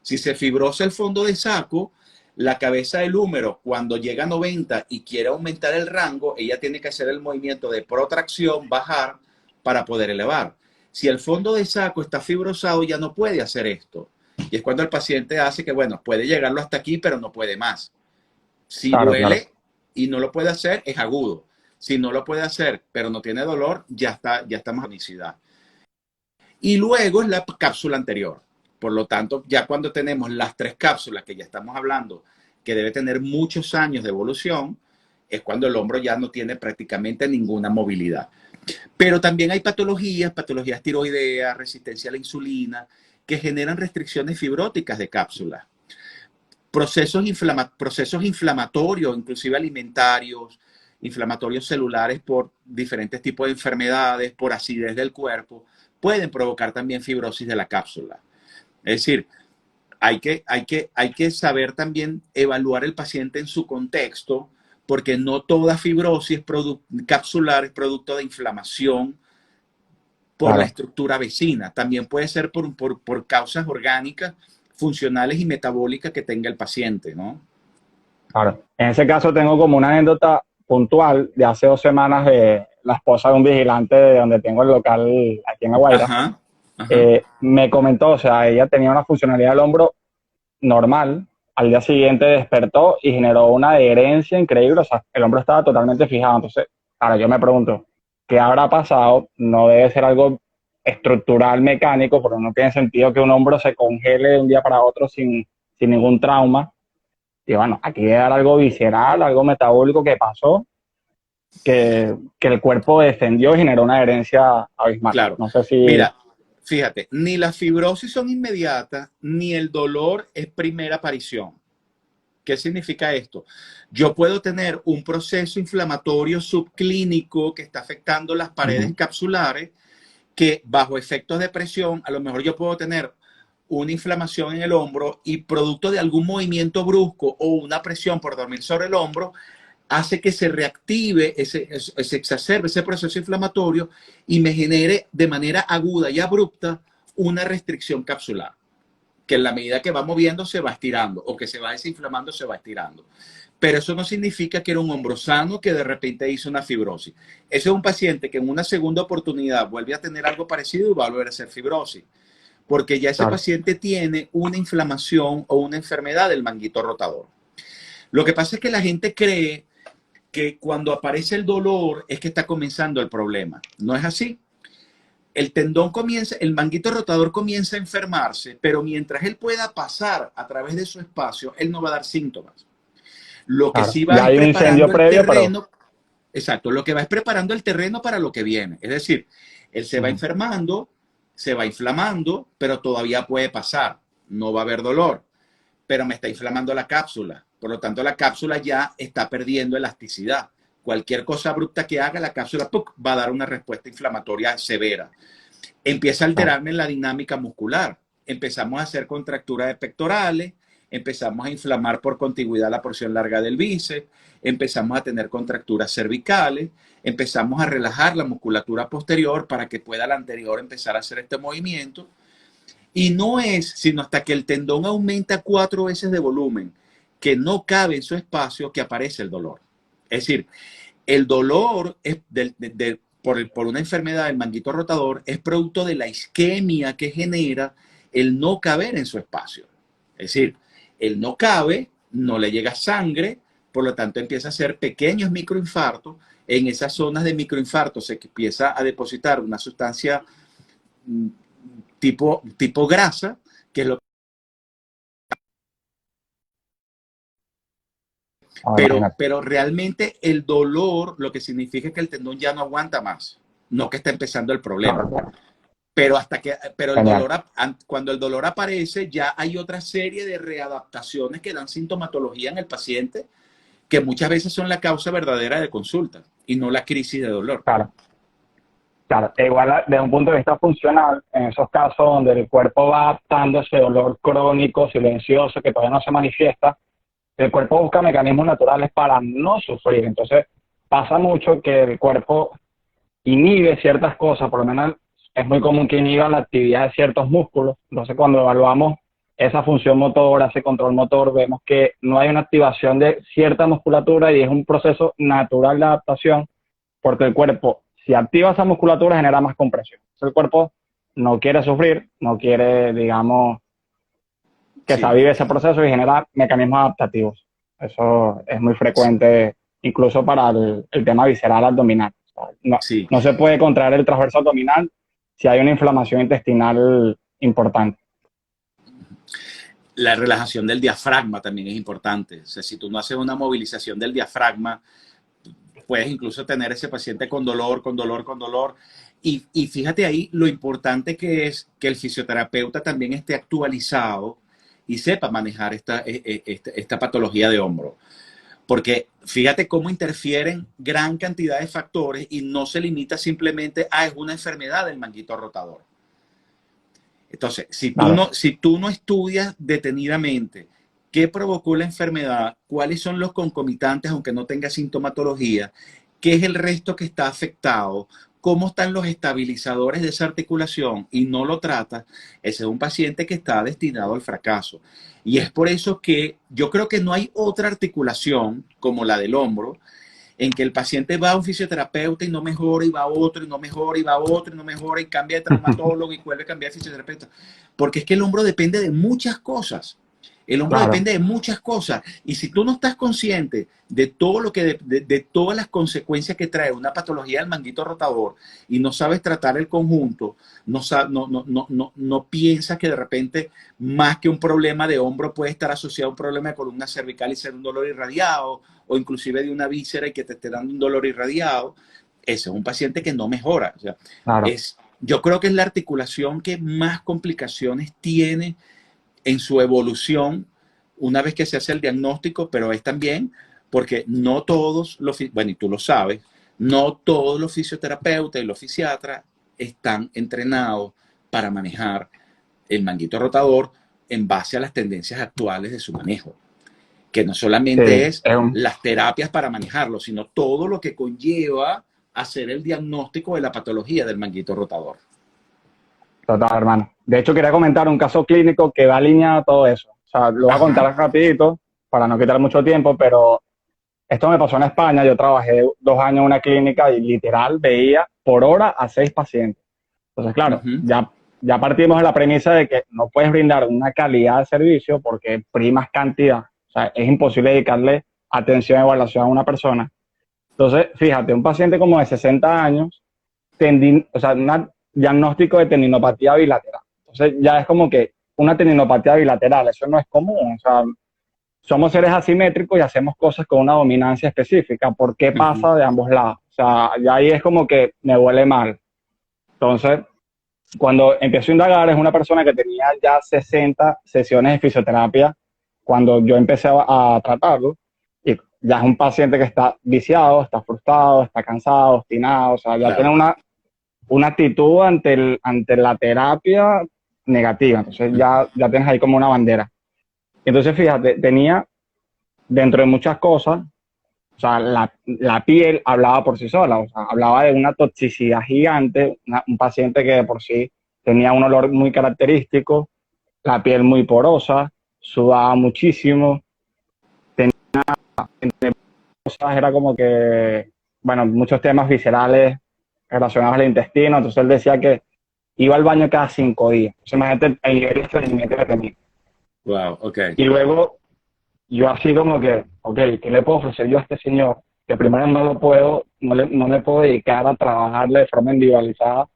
Si se fibrosa el fondo de saco, la cabeza del húmero, cuando llega a 90 y quiere aumentar el rango, ella tiene que hacer el movimiento de protracción, bajar, para poder elevar. Si el fondo de saco está fibrosado, ya no puede hacer esto. Y es cuando el paciente hace que, bueno, puede llegarlo hasta aquí, pero no puede más. Si duele y no lo puede hacer, es agudo. Si no lo puede hacer, pero no tiene dolor, ya estamos en cronicidad. Y luego es la cápsula anterior. Por lo tanto, ya cuando tenemos las tres cápsulas que ya estamos hablando, que debe tener muchos años de evolución, es cuando el hombro ya no tiene prácticamente ninguna movilidad. Pero también hay patologías tiroideas, resistencia a la insulina, que generan restricciones fibróticas de cápsulas. Procesos inflamatorios, inclusive alimentarios, inflamatorios celulares por diferentes tipos de enfermedades, por acidez del cuerpo, pueden provocar también fibrosis de la cápsula. Es decir, hay que saber también evaluar el paciente en su contexto, porque no toda fibrosis capsular es producto de inflamación por la estructura vecina. También puede ser por causas orgánicas, funcionales y metabólicas que tenga el paciente, ¿no? Claro. En ese caso tengo como una anécdota puntual de hace 2 semanas de la esposa de un vigilante de donde tengo el local aquí en La Guaira, Ajá, ajá. me comentó, o sea, ella tenía una funcionalidad del hombro normal, al día siguiente despertó y generó una adherencia increíble, o sea, el hombro estaba totalmente fijado. Entonces, ahora yo me pregunto, ¿qué habrá pasado? No debe ser algo estructural, mecánico, porque no tiene sentido que un hombro se congele de un día para otro sin ningún trauma. Y bueno, aquí debe haber algo visceral, algo metabólico que pasó, que el cuerpo defendió y generó una adherencia abismal. Claro. No sé si... Mira, fíjate, ni las fibrosis son inmediatas, ni el dolor es primera aparición. ¿Qué significa esto? Yo puedo tener un proceso inflamatorio subclínico que está afectando las paredes Ujú, capsulares, que bajo efectos de presión, a lo mejor yo puedo tener una inflamación en el hombro y producto de algún movimiento brusco o una presión por dormir sobre el hombro, hace que se reactive, se exacerbe ese proceso inflamatorio y me genere de manera aguda y abrupta una restricción capsular, que en la medida que va moviendo se va estirando o que se va desinflamando se va estirando. Pero eso no significa que era un hombro sano que de repente hizo una fibrosis. Ese es un paciente que en una segunda oportunidad vuelve a tener algo parecido y va a volver a ser fibrosis, porque ya ese claro, paciente tiene una inflamación o una enfermedad del manguito rotador. Lo que pasa es que la gente cree que cuando aparece el dolor es que está comenzando el problema. No es así. El tendón comienza, el manguito rotador comienza a enfermarse, pero mientras él pueda pasar a través de su espacio, él no va a dar síntomas. Lo que claro. sí va Ya es hay un incendio preparando el previo, pero... terreno, exacto, lo que va es preparando el terreno para lo que viene. Es decir, él se va Ujú, enfermando, se va inflamando, pero todavía puede pasar. No va a haber dolor, pero me está inflamando la cápsula. Por lo tanto, la cápsula ya está perdiendo elasticidad. Cualquier cosa abrupta que haga, la cápsula ¡puc! Va a dar una respuesta inflamatoria severa. Empieza a claro. alterarme la dinámica muscular. Empezamos a hacer contracturas de pectorales, empezamos a inflamar por contigüidad la porción larga del bíceps, empezamos a tener contracturas cervicales, empezamos a relajar la musculatura posterior para que pueda la anterior empezar a hacer este movimiento. Y no es sino hasta que el tendón aumenta 4 veces de volumen, que no cabe en su espacio, que aparece el dolor. Es decir, el dolor es por una enfermedad del manguito rotador es producto de la isquemia que genera el no caber en su espacio. Es decir, él no cabe, no le llega sangre, por lo tanto empieza a hacer pequeños microinfartos. En esas zonas de microinfarto se empieza a depositar una sustancia tipo grasa, que es lo Ah, imagínate. pero realmente el dolor lo que significa es que el tendón ya no aguanta más, no que está empezando el problema. Claro, claro. Pero el Genial. dolor, cuando el dolor aparece, ya hay otra serie de readaptaciones que dan sintomatología en el paciente, que muchas veces son la causa verdadera de consulta y no la crisis de dolor. Claro, claro. E igual desde un punto de vista funcional, en esos casos donde el cuerpo va adaptando ese dolor crónico, silencioso, que todavía no se manifiesta, el cuerpo busca mecanismos naturales para no sufrir. Entonces, pasa mucho que el cuerpo inhibe ciertas cosas, por lo menos es muy común que inhiba la actividad de ciertos músculos. Entonces, cuando evaluamos esa función motora, ese control motor, vemos que no hay una activación de cierta musculatura y es un proceso natural de adaptación, porque el cuerpo, si activa esa musculatura, genera más compresión. Entonces, el cuerpo no quiere sufrir, no quiere, digamos, que se Sí, avive ese proceso y genera mecanismos adaptativos. Eso es muy frecuente, incluso para el tema visceral abdominal. O sea, no, sí. no se puede contraer el transverso abdominal si hay una inflamación intestinal importante. La relajación del diafragma también es importante. O sea, si tú no haces una movilización del diafragma, puedes incluso tener ese paciente con dolor, con dolor, con dolor. Y fíjate ahí lo importante que es que el fisioterapeuta también esté actualizado y sepa manejar esta patología de hombro. Porque fíjate cómo interfieren gran cantidad de factores y no se limita simplemente a es una enfermedad del manguito rotador. Entonces, Claro, si tú no estudias detenidamente qué provocó la enfermedad, cuáles son los concomitantes, aunque no tenga sintomatología, qué es el resto que está afectado, cómo están los estabilizadores de esa articulación y no lo tratas, ese es un paciente que está destinado al fracaso. Y es por eso que yo creo que no hay otra articulación como la del hombro en que el paciente va a un fisioterapeuta y no mejora, y va a otro, y no mejora, y va a otro, y no mejora, y cambia de traumatólogo y vuelve a cambiar de fisioterapeuta. Porque es que el hombro depende de muchas cosas. El hombro Claro, depende de muchas cosas. Y si tú no estás consciente de todo lo que, de todas las consecuencias que trae una patología del manguito rotador y no sabes tratar el conjunto, no piensas que de repente más que un problema de hombro puede estar asociado a un problema de columna cervical y ser un dolor irradiado, o inclusive de una víscera y que te esté dando un dolor irradiado, ese es un paciente que no mejora. O sea, claro. yo creo que es la articulación que más complicaciones tiene en su evolución una vez que se hace el diagnóstico, pero es también porque no todos los, bueno, y tú lo sabes, no todos los fisioterapeutas y los fisiatras están entrenados para manejar el manguito rotador en base a las tendencias actuales de su manejo, que no Sí, solamente es es un, las terapias para manejarlo, sino todo lo que conlleva hacer el diagnóstico de la patología del manguito rotador. total, hermano. De hecho, quería comentar un caso clínico que va alineado a todo eso. O sea, lo voy a Ajá. contar rapidito para no quitar mucho tiempo, pero esto me pasó en España. Yo trabajé 2 años en una clínica y literal veía por hora a 6 pacientes. Entonces, Uh claro, -huh. ya partimos de la premisa de que no puedes brindar una calidad de servicio porque primas cantidad. O sea, es imposible dedicarle atención y evaluación a una persona. Entonces, fíjate, un paciente como de 60 años, o sea, un diagnóstico de tendinopatía bilateral. Entonces, ya es como que una tendinopatía bilateral, eso no es común. O sea, somos seres asimétricos y hacemos cosas con una dominancia específica. ¿Por qué Uh -huh. pasa de ambos lados? O sea, ya ahí es como que me huele mal. Entonces, cuando empiezo a indagar, es una persona que tenía ya 60 sesiones de fisioterapia cuando yo empecé a tratarlo. Y ya es un paciente que está viciado, está frustrado, está cansado, obstinado. O sea, ya tiene Claro. una actitud ante la terapia negativa. Entonces, Uh -huh. ya tienes ahí como una bandera. Entonces, fíjate, tenía dentro de muchas cosas, o sea, la piel hablaba por sí sola, o sea, hablaba de una toxicidad gigante, un paciente que de por sí tenía un olor muy característico, la piel muy porosa, sudaba muchísimo, entre cosas era como que, bueno, muchos temas viscerales relacionados al intestino, entonces él decía que iba al baño cada 5 días. Entonces, imagínate el nivel de estreñimiento que tenía. Wow, ok. Y luego yo así como que, ok, ¿qué le puedo ofrecer yo a este señor? Que primero no lo puedo, no me puedo dedicar a trabajarle de forma individualizada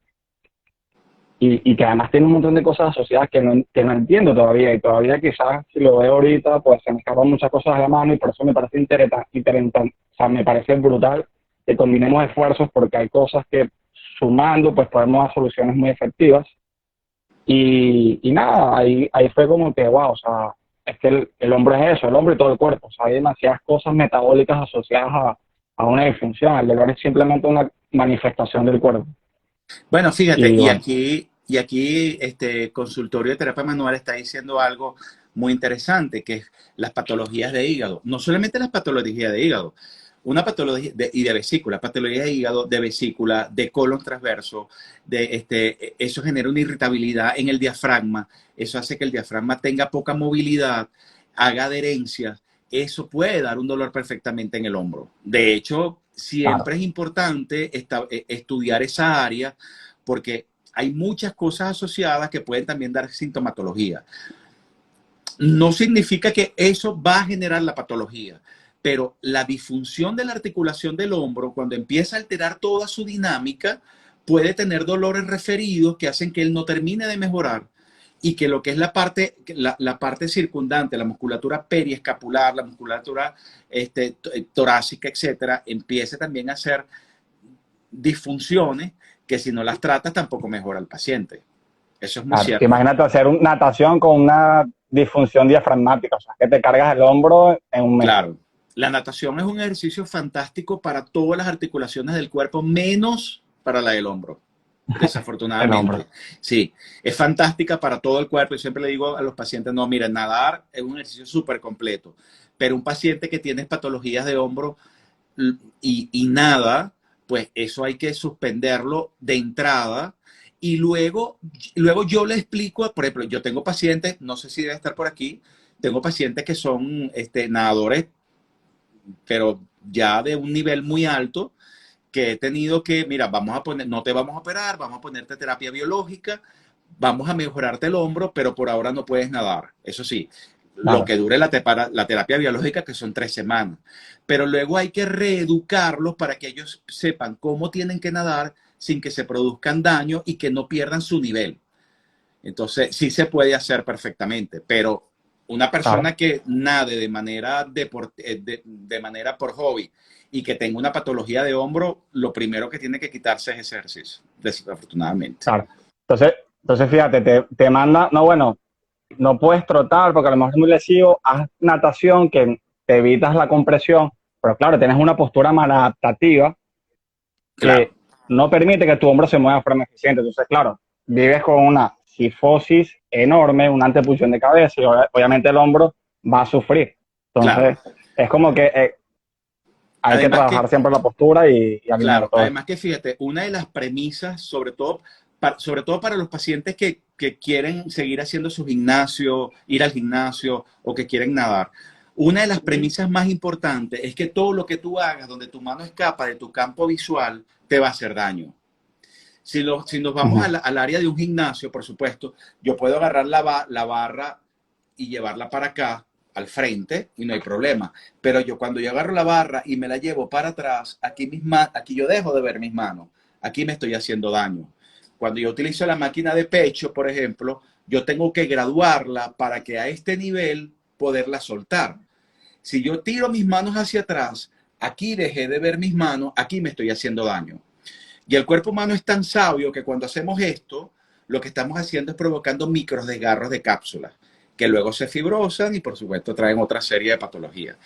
y que además tiene un montón de cosas asociadas que no entiendo todavía y todavía quizás si lo veo ahorita pues se me escapan muchas cosas de la mano y por eso me parece o sea, me parece brutal que combinemos esfuerzos porque hay cosas que sumando pues podemos dar soluciones muy efectivas y nada, ahí fue como que, wow, o sea, es que el hombre es eso, el hombre y todo el cuerpo. O sea, hay demasiadas cosas metabólicas asociadas a una disfunción. El dolor es simplemente una manifestación del cuerpo. Bueno, fíjate, Y bueno, y aquí este consultorio de terapia manual está diciendo algo muy interesante, que es las patologías de hígado. No solamente las patologías de hígado, una patología y de vesícula, patología de hígado, de vesícula, de colon transverso, eso genera una irritabilidad en el diafragma, eso hace que el diafragma tenga poca movilidad, haga adherencias, eso puede dar un dolor perfectamente en el hombro. De hecho, claro, siempre es importante estudiar esa área porque hay muchas cosas asociadas que pueden también dar sintomatología. No significa que eso va a generar la patología, pero la disfunción de la articulación del hombro, cuando empieza a alterar toda su dinámica, puede tener dolores referidos que hacen que él no termine de mejorar y que lo que es la parte circundante, la musculatura periescapular, la musculatura torácica, etcétera, empiece también a hacer disfunciones que si no las tratas tampoco mejora el paciente. Eso es muy claro. Que cierto. imagínate hacer natación con una disfunción diafragmática, o sea, que te cargas el hombro en un mes. Claro, la natación es un ejercicio fantástico para todas las articulaciones del cuerpo, menos para la del hombro, El hombro. desafortunadamente. Sí, es fantástica para todo el cuerpo. Yo siempre le digo a los pacientes, no, miren, nadar es un ejercicio súper completo, pero un paciente que tiene patologías de hombro y nada, pues eso hay que suspenderlo de entrada. Y luego yo le explico, por ejemplo, yo tengo pacientes, no sé si debe estar por aquí, tengo pacientes que son nadadores pero ya de un nivel muy alto, que he tenido que, mira, vamos a poner, no te vamos a operar, vamos a ponerte terapia biológica, vamos a mejorarte el hombro, pero por ahora no puedes nadar. Eso sí, lo Claro, que dure la terapia biológica, que son 3 semanas. Pero luego hay que reeducarlos para que ellos sepan cómo tienen que nadar sin que se produzcan daños y que no pierdan su nivel. Entonces, sí se puede hacer perfectamente, pero una claro. persona que nade de manera por hobby y que tenga una patología de hombro, lo primero que tiene que quitarse es ejercicio, desafortunadamente. Claro. Entonces fíjate, te manda, no, bueno, no puedes trotar porque a lo mejor es muy lesivo, haz natación que te evitas la compresión, pero claro, tienes una postura maladaptativa Claro, que no permite que tu hombro se mueva de forma eficiente. Entonces, claro, vives con una cifosis enorme, una anteposición de cabeza y obviamente el hombro va a sufrir. claro. Entonces, es como que hay que Además trabajar que, siempre la postura y alinear claro, todo eso. además que fíjate, una de las premisas, sobre todo para los pacientes que quieren seguir haciendo su gimnasio, ir al gimnasio o que quieren nadar, una de las premisas más importantes es que todo lo que tú hagas donde tu mano escapa de tu campo visual te va a hacer daño. Si nos Uh vamos -huh. al área de un gimnasio, por supuesto, yo puedo agarrar la barra y llevarla para acá, al frente, y no hay problema. Pero yo cuando yo agarro la barra y me la llevo para atrás, aquí yo dejo de ver mis manos. Aquí me estoy haciendo daño. Cuando yo utilizo la máquina de pecho, por ejemplo, yo tengo que graduarla para que a este nivel poderla soltar. Si yo tiro mis manos hacia atrás, aquí dejé de ver mis manos, aquí me estoy haciendo daño. Y el cuerpo humano es tan sabio que cuando hacemos esto, lo que estamos haciendo es provocando micros desgarros de cápsulas, que luego se fibrosan y por supuesto traen otra serie de patologías.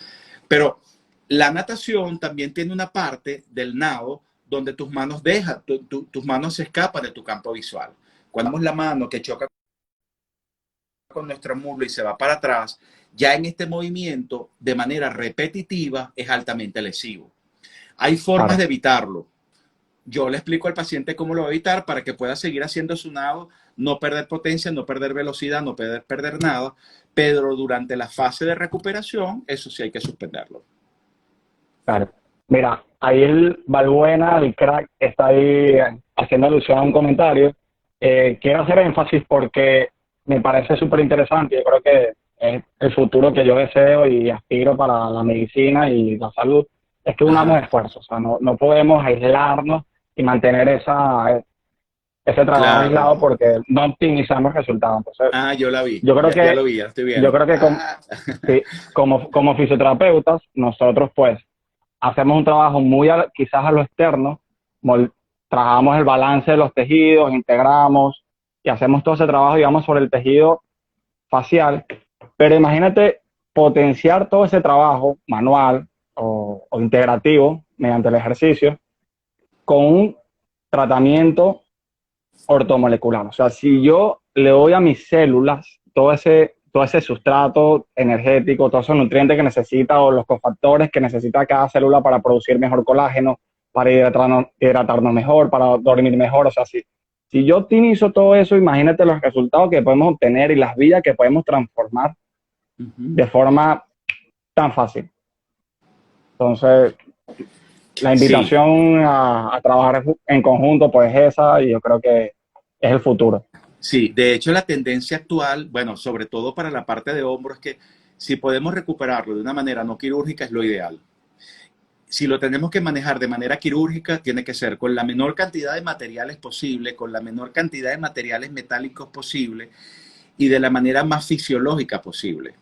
Pero la natación también tiene una parte del nado donde tus manos se escapan de tu campo visual. Cuando damos la mano que choca con nuestro muslo y se va para atrás, ya en este movimiento, de manera repetitiva, es altamente lesivo. Hay formas de Claro. evitarlo. Yo le explico al paciente cómo lo va a evitar para que pueda seguir haciendo su nado, no perder potencia, no perder velocidad, no perder nada, pero durante la fase de recuperación, eso sí hay que suspenderlo. Claro. Mira, ahí el Balbuena, el crack, está ahí haciendo alusión a un comentario. Quiero hacer énfasis porque me parece súper interesante. Yo creo que es el futuro que yo deseo y aspiro para la medicina y la salud. Es que unamos Ajá, esfuerzos. O sea, no podemos aislarnos y mantener ese trabajo claro. aislado porque no optimizamos resultados. Entonces, Ah, yo la vi, yo creo ya que, lo vi, ya lo estoy yo viendo. creo que Ah. sí, como fisioterapeutas, nosotros pues hacemos un trabajo muy quizás a lo externo, trabajamos el balance de los tejidos, integramos y hacemos todo ese trabajo, digamos, sobre el tejido facial, pero imagínate potenciar todo ese trabajo manual o integrativo mediante el ejercicio con un tratamiento ortomolecular. O sea, si yo le doy a mis células todo ese sustrato energético, todos esos nutrientes que necesita o los cofactores que necesita cada célula para producir mejor colágeno, para hidratarnos mejor, para dormir mejor. O sea, si yo optimizo todo eso, imagínate los resultados que podemos obtener y las vidas que podemos transformar Uh-huh. de forma tan fácil. Entonces, la Sí, invitación a trabajar en conjunto, pues esa, y yo creo que es el futuro. sí. De hecho, la tendencia actual, bueno, sobre todo para la parte de hombro, es que si podemos recuperarlo de una manera no quirúrgica es lo ideal. Si lo tenemos que manejar de manera quirúrgica, tiene que ser con la menor cantidad de materiales posible, con la menor cantidad de materiales metálicos posible y de la manera más fisiológica posible.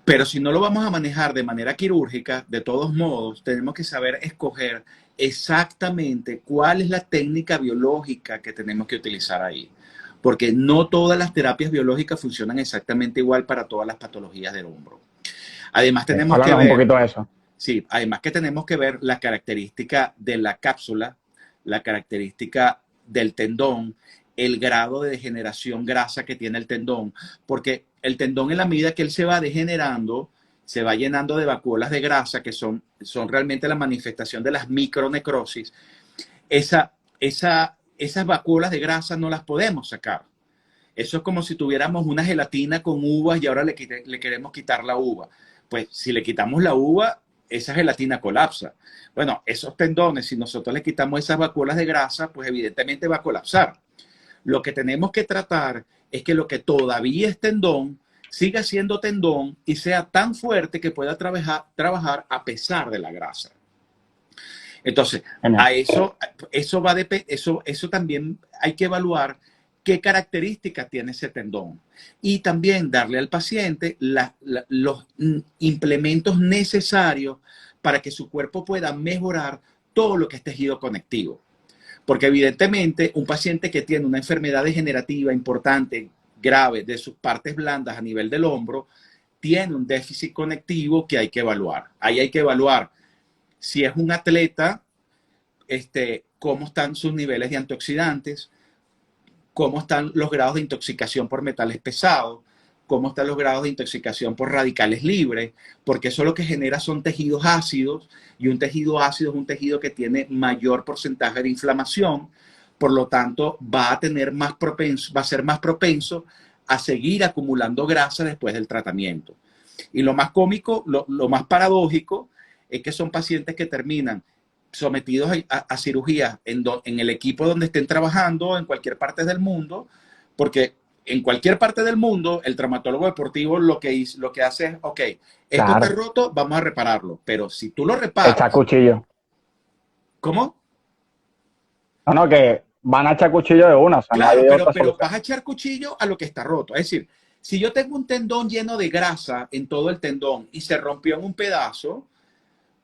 Pero si no lo vamos a manejar de manera quirúrgica, de todos modos, tenemos que saber escoger exactamente cuál es la técnica biológica que tenemos que utilizar ahí. Porque no todas las terapias biológicas funcionan exactamente igual para todas las patologías del hombro. Además, tenemos que Háblanos un ver poquito de eso. Sí, además que tenemos que ver la característica de la cápsula, la característica del tendón, el grado de degeneración grasa que tiene el tendón, porque el tendón en la medida que él se va degenerando, se va llenando de vacuolas de grasa, que son realmente la manifestación de las micronecrosis, esas vacuolas de grasa no las podemos sacar. Eso es como si tuviéramos una gelatina con uvas y ahora le queremos quitar la uva. Pues si le quitamos la uva, esa gelatina colapsa. Bueno, esos tendones, si nosotros le quitamos esas vacuolas de grasa, pues evidentemente va a colapsar. Lo que tenemos que tratar es que lo que todavía es tendón siga siendo tendón y sea tan fuerte que pueda trabajar a pesar de la grasa. Entonces, a eso también hay que evaluar qué características tiene ese tendón y también darle al paciente los implementos necesarios para que su cuerpo pueda mejorar todo lo que es tejido conectivo. Porque evidentemente un paciente que tiene una enfermedad degenerativa importante, grave, de sus partes blandas a nivel del hombro, tiene un déficit conectivo que hay que evaluar. Ahí hay que evaluar si es un atleta, cómo están sus niveles de antioxidantes, cómo están los grados de intoxicación por metales pesados, cómo están los grados de intoxicación por radicales libres, porque eso lo que genera son tejidos ácidos, y un tejido ácido es un tejido que tiene mayor porcentaje de inflamación, por lo tanto va a ser más propenso a seguir acumulando grasa después del tratamiento. Y lo más cómico, lo más paradójico, es que son pacientes que terminan sometidos a cirugías en el equipo donde estén trabajando, en cualquier parte del mundo, porque en cualquier parte del mundo el traumatólogo deportivo lo que hace es, ok, esto está roto, vamos a repararlo, pero si tú lo reparas... Echa cuchillo. ¿Cómo? No, que van a echar cuchillo de una, o sea, Claro, no hay otra pero solución. vas a echar cuchillo a lo que está roto. Es decir, si yo tengo un tendón lleno de grasa en todo el tendón y se rompió en un pedazo,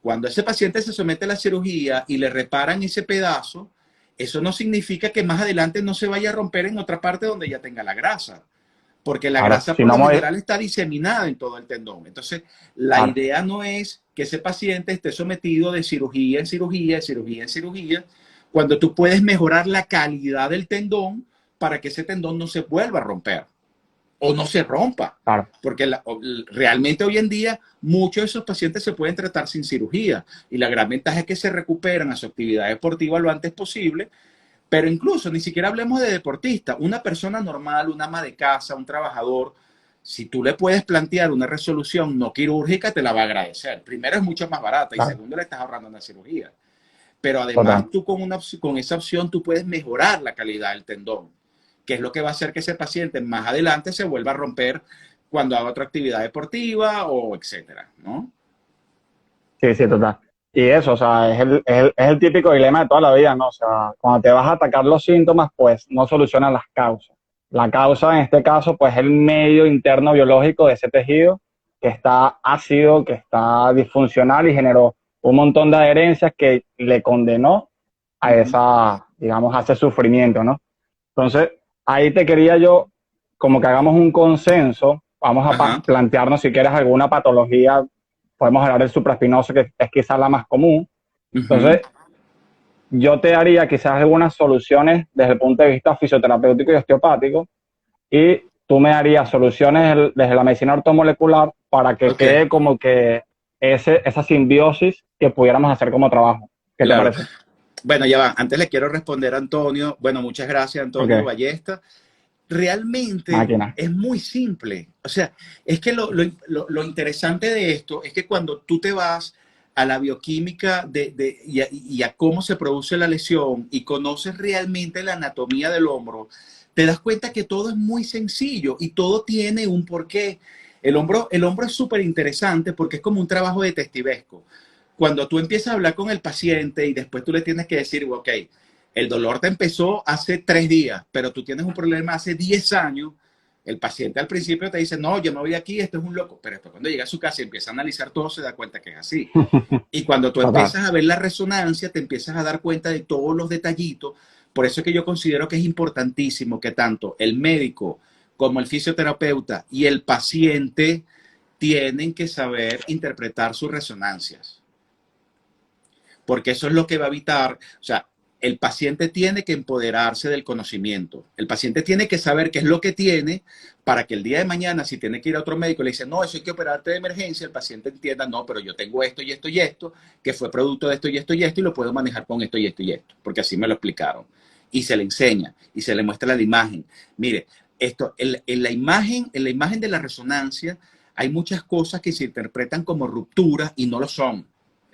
cuando ese paciente se somete a la cirugía y le reparan ese pedazo, eso no significa que más adelante no se vaya a romper en otra parte donde ya tenga la grasa, porque la grasa por lo general está diseminada en todo el tendón. Entonces, la idea no es que ese paciente esté sometido de cirugía en cirugía, de cirugía en cirugía, cuando tú puedes mejorar la calidad del tendón para que ese tendón no se vuelva a romper o no se rompa. Porque realmente hoy en día muchos de esos pacientes se pueden tratar sin cirugía y la gran ventaja es que se recuperan a su actividad deportiva lo antes posible. Pero incluso ni siquiera hablemos de deportista, una persona normal, una ama de casa, un trabajador, si tú le puedes plantear una resolución no quirúrgica, te la va a agradecer. Primero, es mucho más barata y segundo, le estás ahorrando una cirugía. Pero además tú con esa opción tú puedes mejorar la calidad del tendón, que es lo que va a hacer que ese paciente más adelante se vuelva a romper cuando haga otra actividad deportiva o etcétera, ¿no? Sí, sí, total. Y eso, o sea, es el típico dilema de toda la vida, ¿no? O sea, cuando te vas a atacar los síntomas, pues no solucionan las causas. La causa en este caso, pues es el medio interno biológico de ese tejido que está ácido, que está disfuncional y generó un montón de adherencias que le condenó a esa, digamos, a ese sufrimiento, ¿no? Entonces, ahí te quería yo, como que hagamos un consenso, vamos a plantearnos si quieres alguna patología, podemos hablar del supraespinoso, que es quizás la más común. Entonces, yo te haría quizás algunas soluciones desde el punto de vista fisioterapéutico y osteopático, y tú me darías soluciones desde la medicina ortomolecular para que quede como que esa simbiosis que pudiéramos hacer como trabajo. ¿Qué te parece? Bueno, ya va. Antes le quiero responder a Antonio. Bueno, muchas gracias, Antonio Ballesta. Realmente es muy simple. O sea, es que lo interesante de esto es que cuando tú te vas a la bioquímica y a cómo se produce la lesión y conoces realmente la anatomía del hombro, te das cuenta que todo es muy sencillo y todo tiene un porqué. El hombro es súper interesante porque es como un trabajo de testivesco. Cuando tú empiezas a hablar con el paciente y después tú le tienes que decir, ok, el dolor te empezó hace 3 días, pero tú tienes un problema hace 10 años, el paciente al principio te dice, no, yo me voy aquí, esto es un loco, pero después cuando llega a su casa y empieza a analizar todo, se da cuenta que es así. Y cuando tú empiezas a ver la resonancia, te empiezas a dar cuenta de todos los detallitos. Por eso es que yo considero que es importantísimo que tanto el médico como el fisioterapeuta y el paciente tienen que saber interpretar sus resonancias. Porque eso es lo que va a evitar, o sea, el paciente tiene que empoderarse del conocimiento. El paciente tiene que saber qué es lo que tiene para que el día de mañana, si tiene que ir a otro médico y le dice, no, eso hay que operarte de emergencia, el paciente entienda, no, pero yo tengo esto y esto y esto, que fue producto de esto y esto y esto, y lo puedo manejar con esto y esto y esto, porque así me lo explicaron. Y se le enseña, y se le muestra la imagen. Mire, esto, en la imagen de la resonancia, hay muchas cosas que se interpretan como rupturas y no lo son.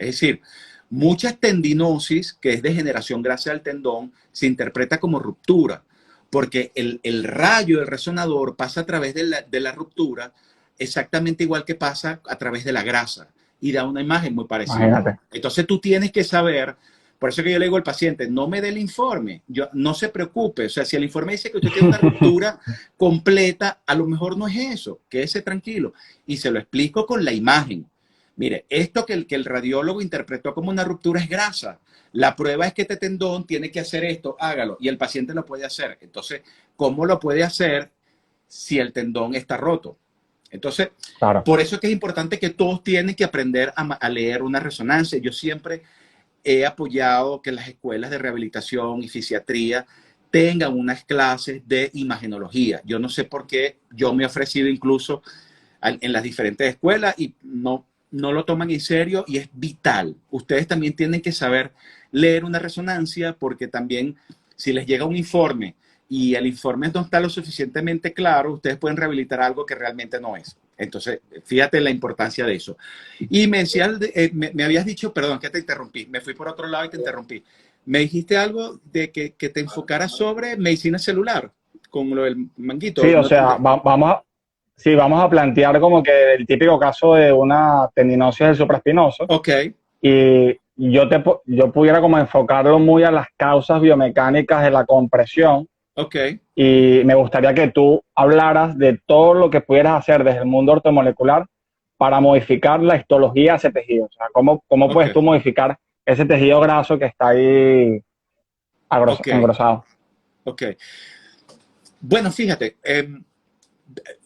Es decir, muchas tendinosis, que es degeneración gracias al tendón, se interpreta como ruptura, porque el rayo del resonador pasa a través de la ruptura exactamente igual que pasa a través de la grasa y da una imagen muy parecida. Imagínate. Entonces tú tienes que saber, por eso que yo le digo al paciente, no me dé el informe, no se preocupe, o sea, si el informe dice que usted tiene una ruptura completa, a lo mejor no es eso, quédese tranquilo. Y se lo explico con la imagen. Mire, esto que el radiólogo interpretó como una ruptura es grasa. La prueba es que este tendón tiene que hacer esto, hágalo, y el paciente lo puede hacer. Entonces, ¿cómo lo puede hacer si el tendón está roto? Entonces, Claro. por eso es que es importante que todos tienen que aprender a leer una resonancia. Yo siempre he apoyado que las escuelas de rehabilitación y fisiatría tengan unas clases de imagenología. Yo no sé por qué, yo me he ofrecido incluso en las diferentes escuelas y no lo toman en serio y es vital. Ustedes también tienen que saber leer una resonancia porque también si les llega un informe y el informe no está lo suficientemente claro, ustedes pueden rehabilitar algo que realmente no es. Entonces, fíjate la importancia de eso. Y me decías, me habías dicho, perdón, que te interrumpí, me fui por otro lado y te interrumpí. Me dijiste algo de que te enfocaras sobre medicina celular, con lo del manguito. Sí, o No te sea, sí, vamos a plantear como que el típico caso de una tendinosis del supraespinoso. Ok, Y yo pudiera como enfocarlo muy a las causas biomecánicas de la compresión. ok. Y me gustaría que tú hablaras de todo lo que pudieras hacer desde el mundo ortomolecular para modificar la histología de ese tejido. O sea, cómo Ok, puedes tú modificar ese tejido graso que está ahí ok, engrosado. ok. Bueno, fíjate,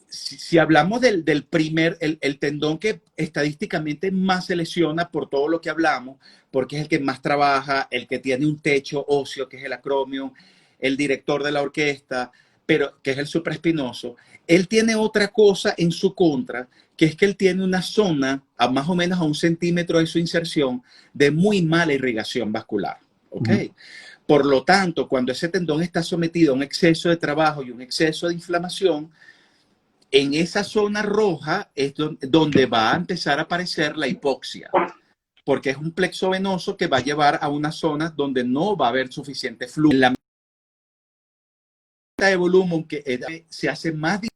si hablamos del primer, el tendón que estadísticamente más se lesiona por todo lo que hablamos, porque es el que más trabaja, el que tiene un techo óseo, que es el acromion, el director de la orquesta, pero que es el supraespinoso, él tiene otra cosa en su contra, que es que él tiene una zona a más o menos a 1 centímetro de su inserción de muy mala irrigación vascular. ¿Ok? Por lo tanto, cuando ese tendón está sometido a un exceso de trabajo y un exceso de inflamación, en esa zona roja es donde va a empezar a aparecer la hipoxia, porque es un plexo venoso que va a llevar a una zona donde no va a haber suficiente flujo. En la meta de volumen que se hace más difícil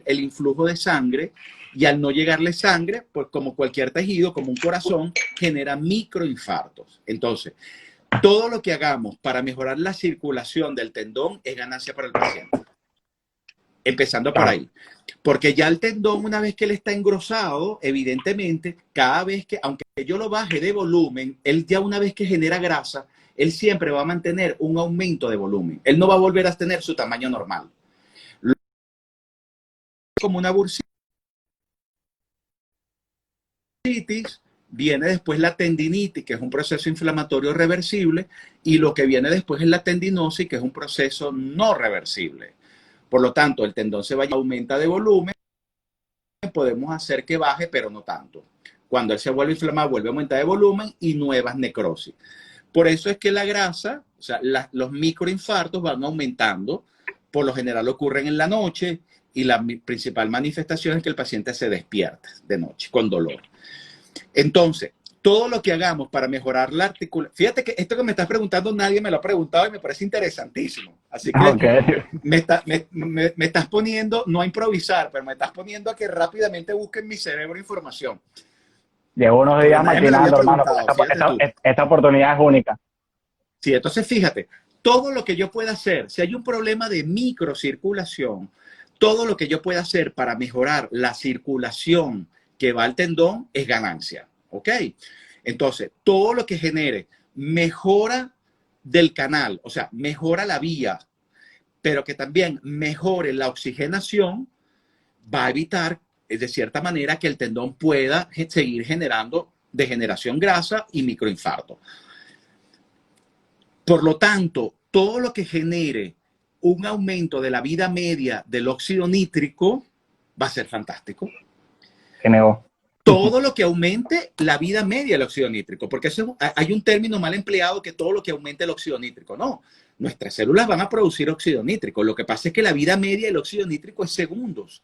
el influjo de sangre y al no llegarle sangre, pues como cualquier tejido, como un corazón, genera microinfartos. Entonces, todo lo que hagamos para mejorar la circulación del tendón es ganancia para el paciente. Empezando por ahí. Porque ya el tendón, una vez que él está engrosado, evidentemente, cada vez que, aunque yo lo baje de volumen, él ya una vez que genera grasa, él siempre va a mantener un aumento de volumen. Él no va a volver a tener su tamaño normal. Como una bursitis, viene después la tendinitis, que es un proceso inflamatorio reversible, y lo que viene después es la tendinosis, que es un proceso no reversible. Por lo tanto, el tendón se va a aumenta de volumen, podemos hacer que baje, pero no tanto. Cuando él se vuelve a inflamar, vuelve a aumentar de volumen y nuevas necrosis. Por eso es que la grasa, o sea, los microinfartos van aumentando. Por lo general ocurren en la noche y la principal manifestación es que el paciente se despierta de noche con dolor. Entonces, todo lo que hagamos para mejorar la articulación, fíjate que esto que me estás preguntando nadie me lo ha preguntado y me parece interesantísimo. Así que me estás poniendo, no a improvisar, pero me estás poniendo a que rápidamente busque en mi cerebro información. Llevo unos días maquinando, hermano, esta oportunidad es única. Sí, entonces fíjate, todo lo que yo pueda hacer, si hay un problema de microcirculación, todo lo que yo pueda hacer para mejorar la circulación que va al tendón es ganancia. ¿Ok? Entonces, todo lo que genere mejora del canal, o sea, mejora la vía, pero que también mejore la oxigenación, va a evitar, de cierta manera, que el tendón pueda seguir generando degeneración grasa y microinfarto. Por lo tanto, todo lo que genere un aumento de la vida media del óxido nítrico va a ser fantástico. Todo lo que aumente la vida media del óxido nítrico, porque eso, hay un término mal empleado que todo lo que aumente el óxido nítrico. No, nuestras células van a producir óxido nítrico. Lo que pasa es que la vida media del óxido nítrico es segundos.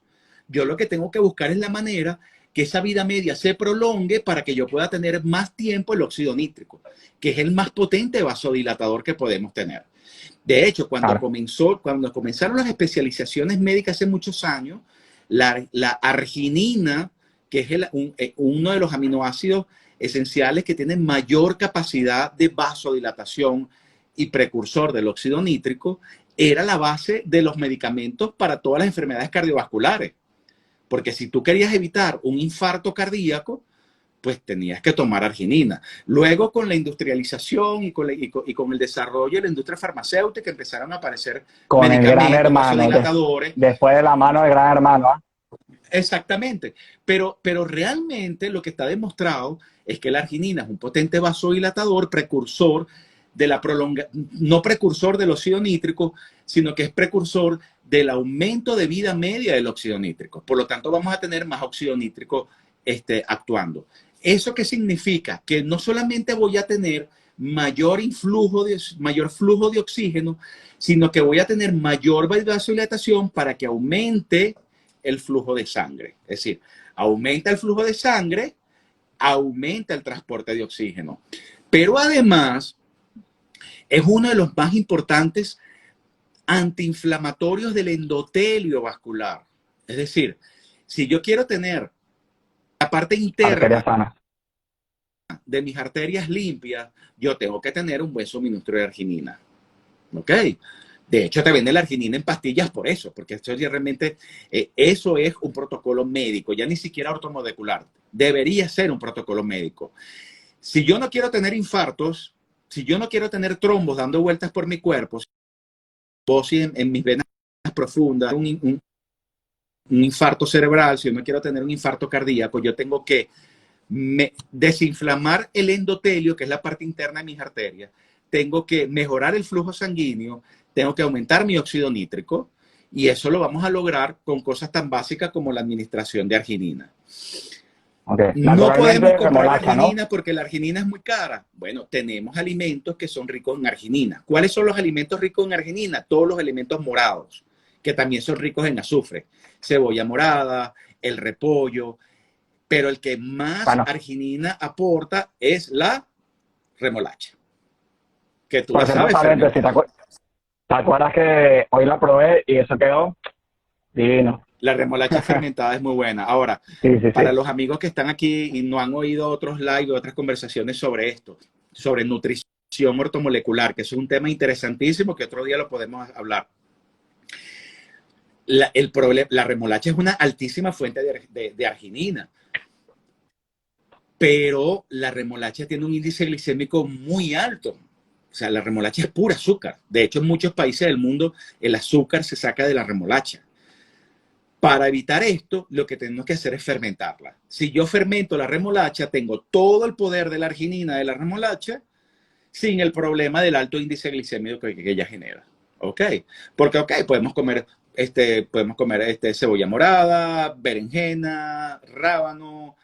Yo lo que tengo que buscar es la manera que esa vida media se prolongue para que yo pueda tener más tiempo el óxido nítrico, que es el más potente vasodilatador que podemos tener. De hecho, cuando comenzaron las especializaciones médicas hace muchos años, la arginina, que es uno de los aminoácidos esenciales que tienen mayor capacidad de vasodilatación y precursor del óxido nítrico, era la base de los medicamentos para todas las enfermedades cardiovasculares. Porque si tú querías evitar un infarto cardíaco, pues tenías que tomar arginina. Luego, con la industrialización y con el desarrollo de la industria farmacéutica, empezaron a aparecer con el Gran medicamentos, Hermano, vasodilatadores. después de la mano del Gran Hermano, ¿ah? Exactamente. Pero realmente lo que está demostrado es que la arginina es un potente vasodilatador, precursor de la no precursor del óxido nítrico, sino que es precursor del aumento de vida media del óxido nítrico. Por lo tanto, vamos a tener más óxido nítrico actuando. ¿Eso qué significa? Que no solamente voy a tener mayor flujo de oxígeno, sino que voy a tener mayor vasodilatación para que aumente el flujo de sangre. Es decir, aumenta el flujo de sangre, aumenta el transporte de oxígeno. Pero además, es uno de los más importantes antiinflamatorios del endotelio vascular. Es decir, si yo quiero tener la parte interna de mis arterias limpias, yo tengo que tener un buen suministro de arginina. ¿Ok? De hecho, te venden la arginina en pastillas por eso, porque esto ya realmente, eso es un protocolo médico, ya ni siquiera ortomolecular. Debería ser un protocolo médico. Si yo no quiero tener infartos, si yo no quiero tener trombos dando vueltas por mi cuerpo, si en mis venas profundas, un infarto cerebral, si yo no quiero tener un infarto cardíaco, yo tengo que desinflamar el endotelio, que es la parte interna de mis arterias, tengo que mejorar el flujo sanguíneo, tengo que aumentar mi óxido nítrico, y eso lo vamos a lograr con cosas tan básicas como la administración de arginina. Okay. No podemos comprar arginina, ¿no? Porque la arginina es muy cara. Bueno, tenemos alimentos que son ricos en arginina. ¿Cuáles son los alimentos ricos en arginina? Todos los alimentos morados, que también son ricos en azufre. Cebolla morada, el repollo, pero el que más arginina aporta es la remolacha. Que tú pues sabes. Si ¿te acuerdas que hoy la probé y eso quedó divino? La remolacha fermentada es muy buena. Ahora, para los amigos que están aquí y no han oído otros live o otras conversaciones sobre esto, sobre nutrición ortomolecular, que es un tema interesantísimo que otro día lo podemos hablar. La remolacha es una altísima fuente de arginina, pero la remolacha tiene un índice glicémico muy alto. O sea, la remolacha es pura azúcar. De hecho, en muchos países del mundo el azúcar se saca de la remolacha. Para evitar esto, lo que tenemos que hacer es fermentarla. Si yo fermento la remolacha, tengo todo el poder de la arginina de la remolacha sin el problema del alto índice glicémico que ella genera. ¿Ok? Porque, podemos comer cebolla morada, berenjena, rábano,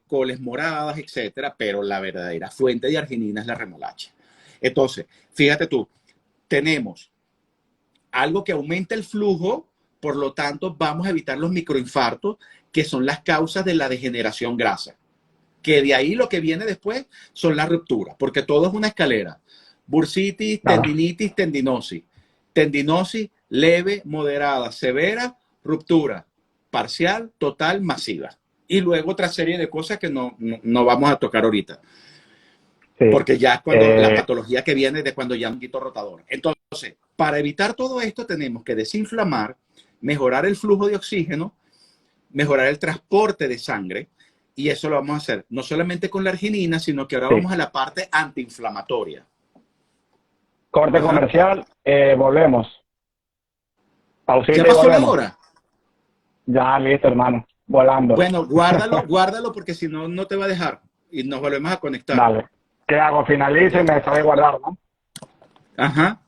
coles moradas, etcétera, pero la verdadera fuente de arginina es la remolacha. Entonces, fíjate tú, tenemos algo que aumenta el flujo. Por lo tanto, vamos a evitar los microinfartos, que son las causas de la degeneración grasa. Que de ahí lo que viene después son las rupturas, porque todo es una escalera. Bursitis, tendinitis, tendinosis. Tendinosis leve, moderada, severa, ruptura parcial, total, masiva. Y luego otra serie de cosas que no vamos a tocar ahorita. Sí. Porque ya es cuando la patología que viene de cuando ya un quito rotador. Entonces, para evitar todo esto tenemos que desinflamar, mejorar el flujo de oxígeno, mejorar el transporte de sangre, y eso lo vamos a hacer no solamente con la arginina, sino que ahora vamos a la parte antiinflamatoria. Corte comercial, volvemos. Pausita. ¿Ya pasó la hora? Ya, listo, hermano, volando. Bueno, guárdalo porque si no, no te va a dejar, y nos volvemos a conectar. Dale. ¿Qué hago? Finalizo y me sabe guardar, ¿no? Ajá.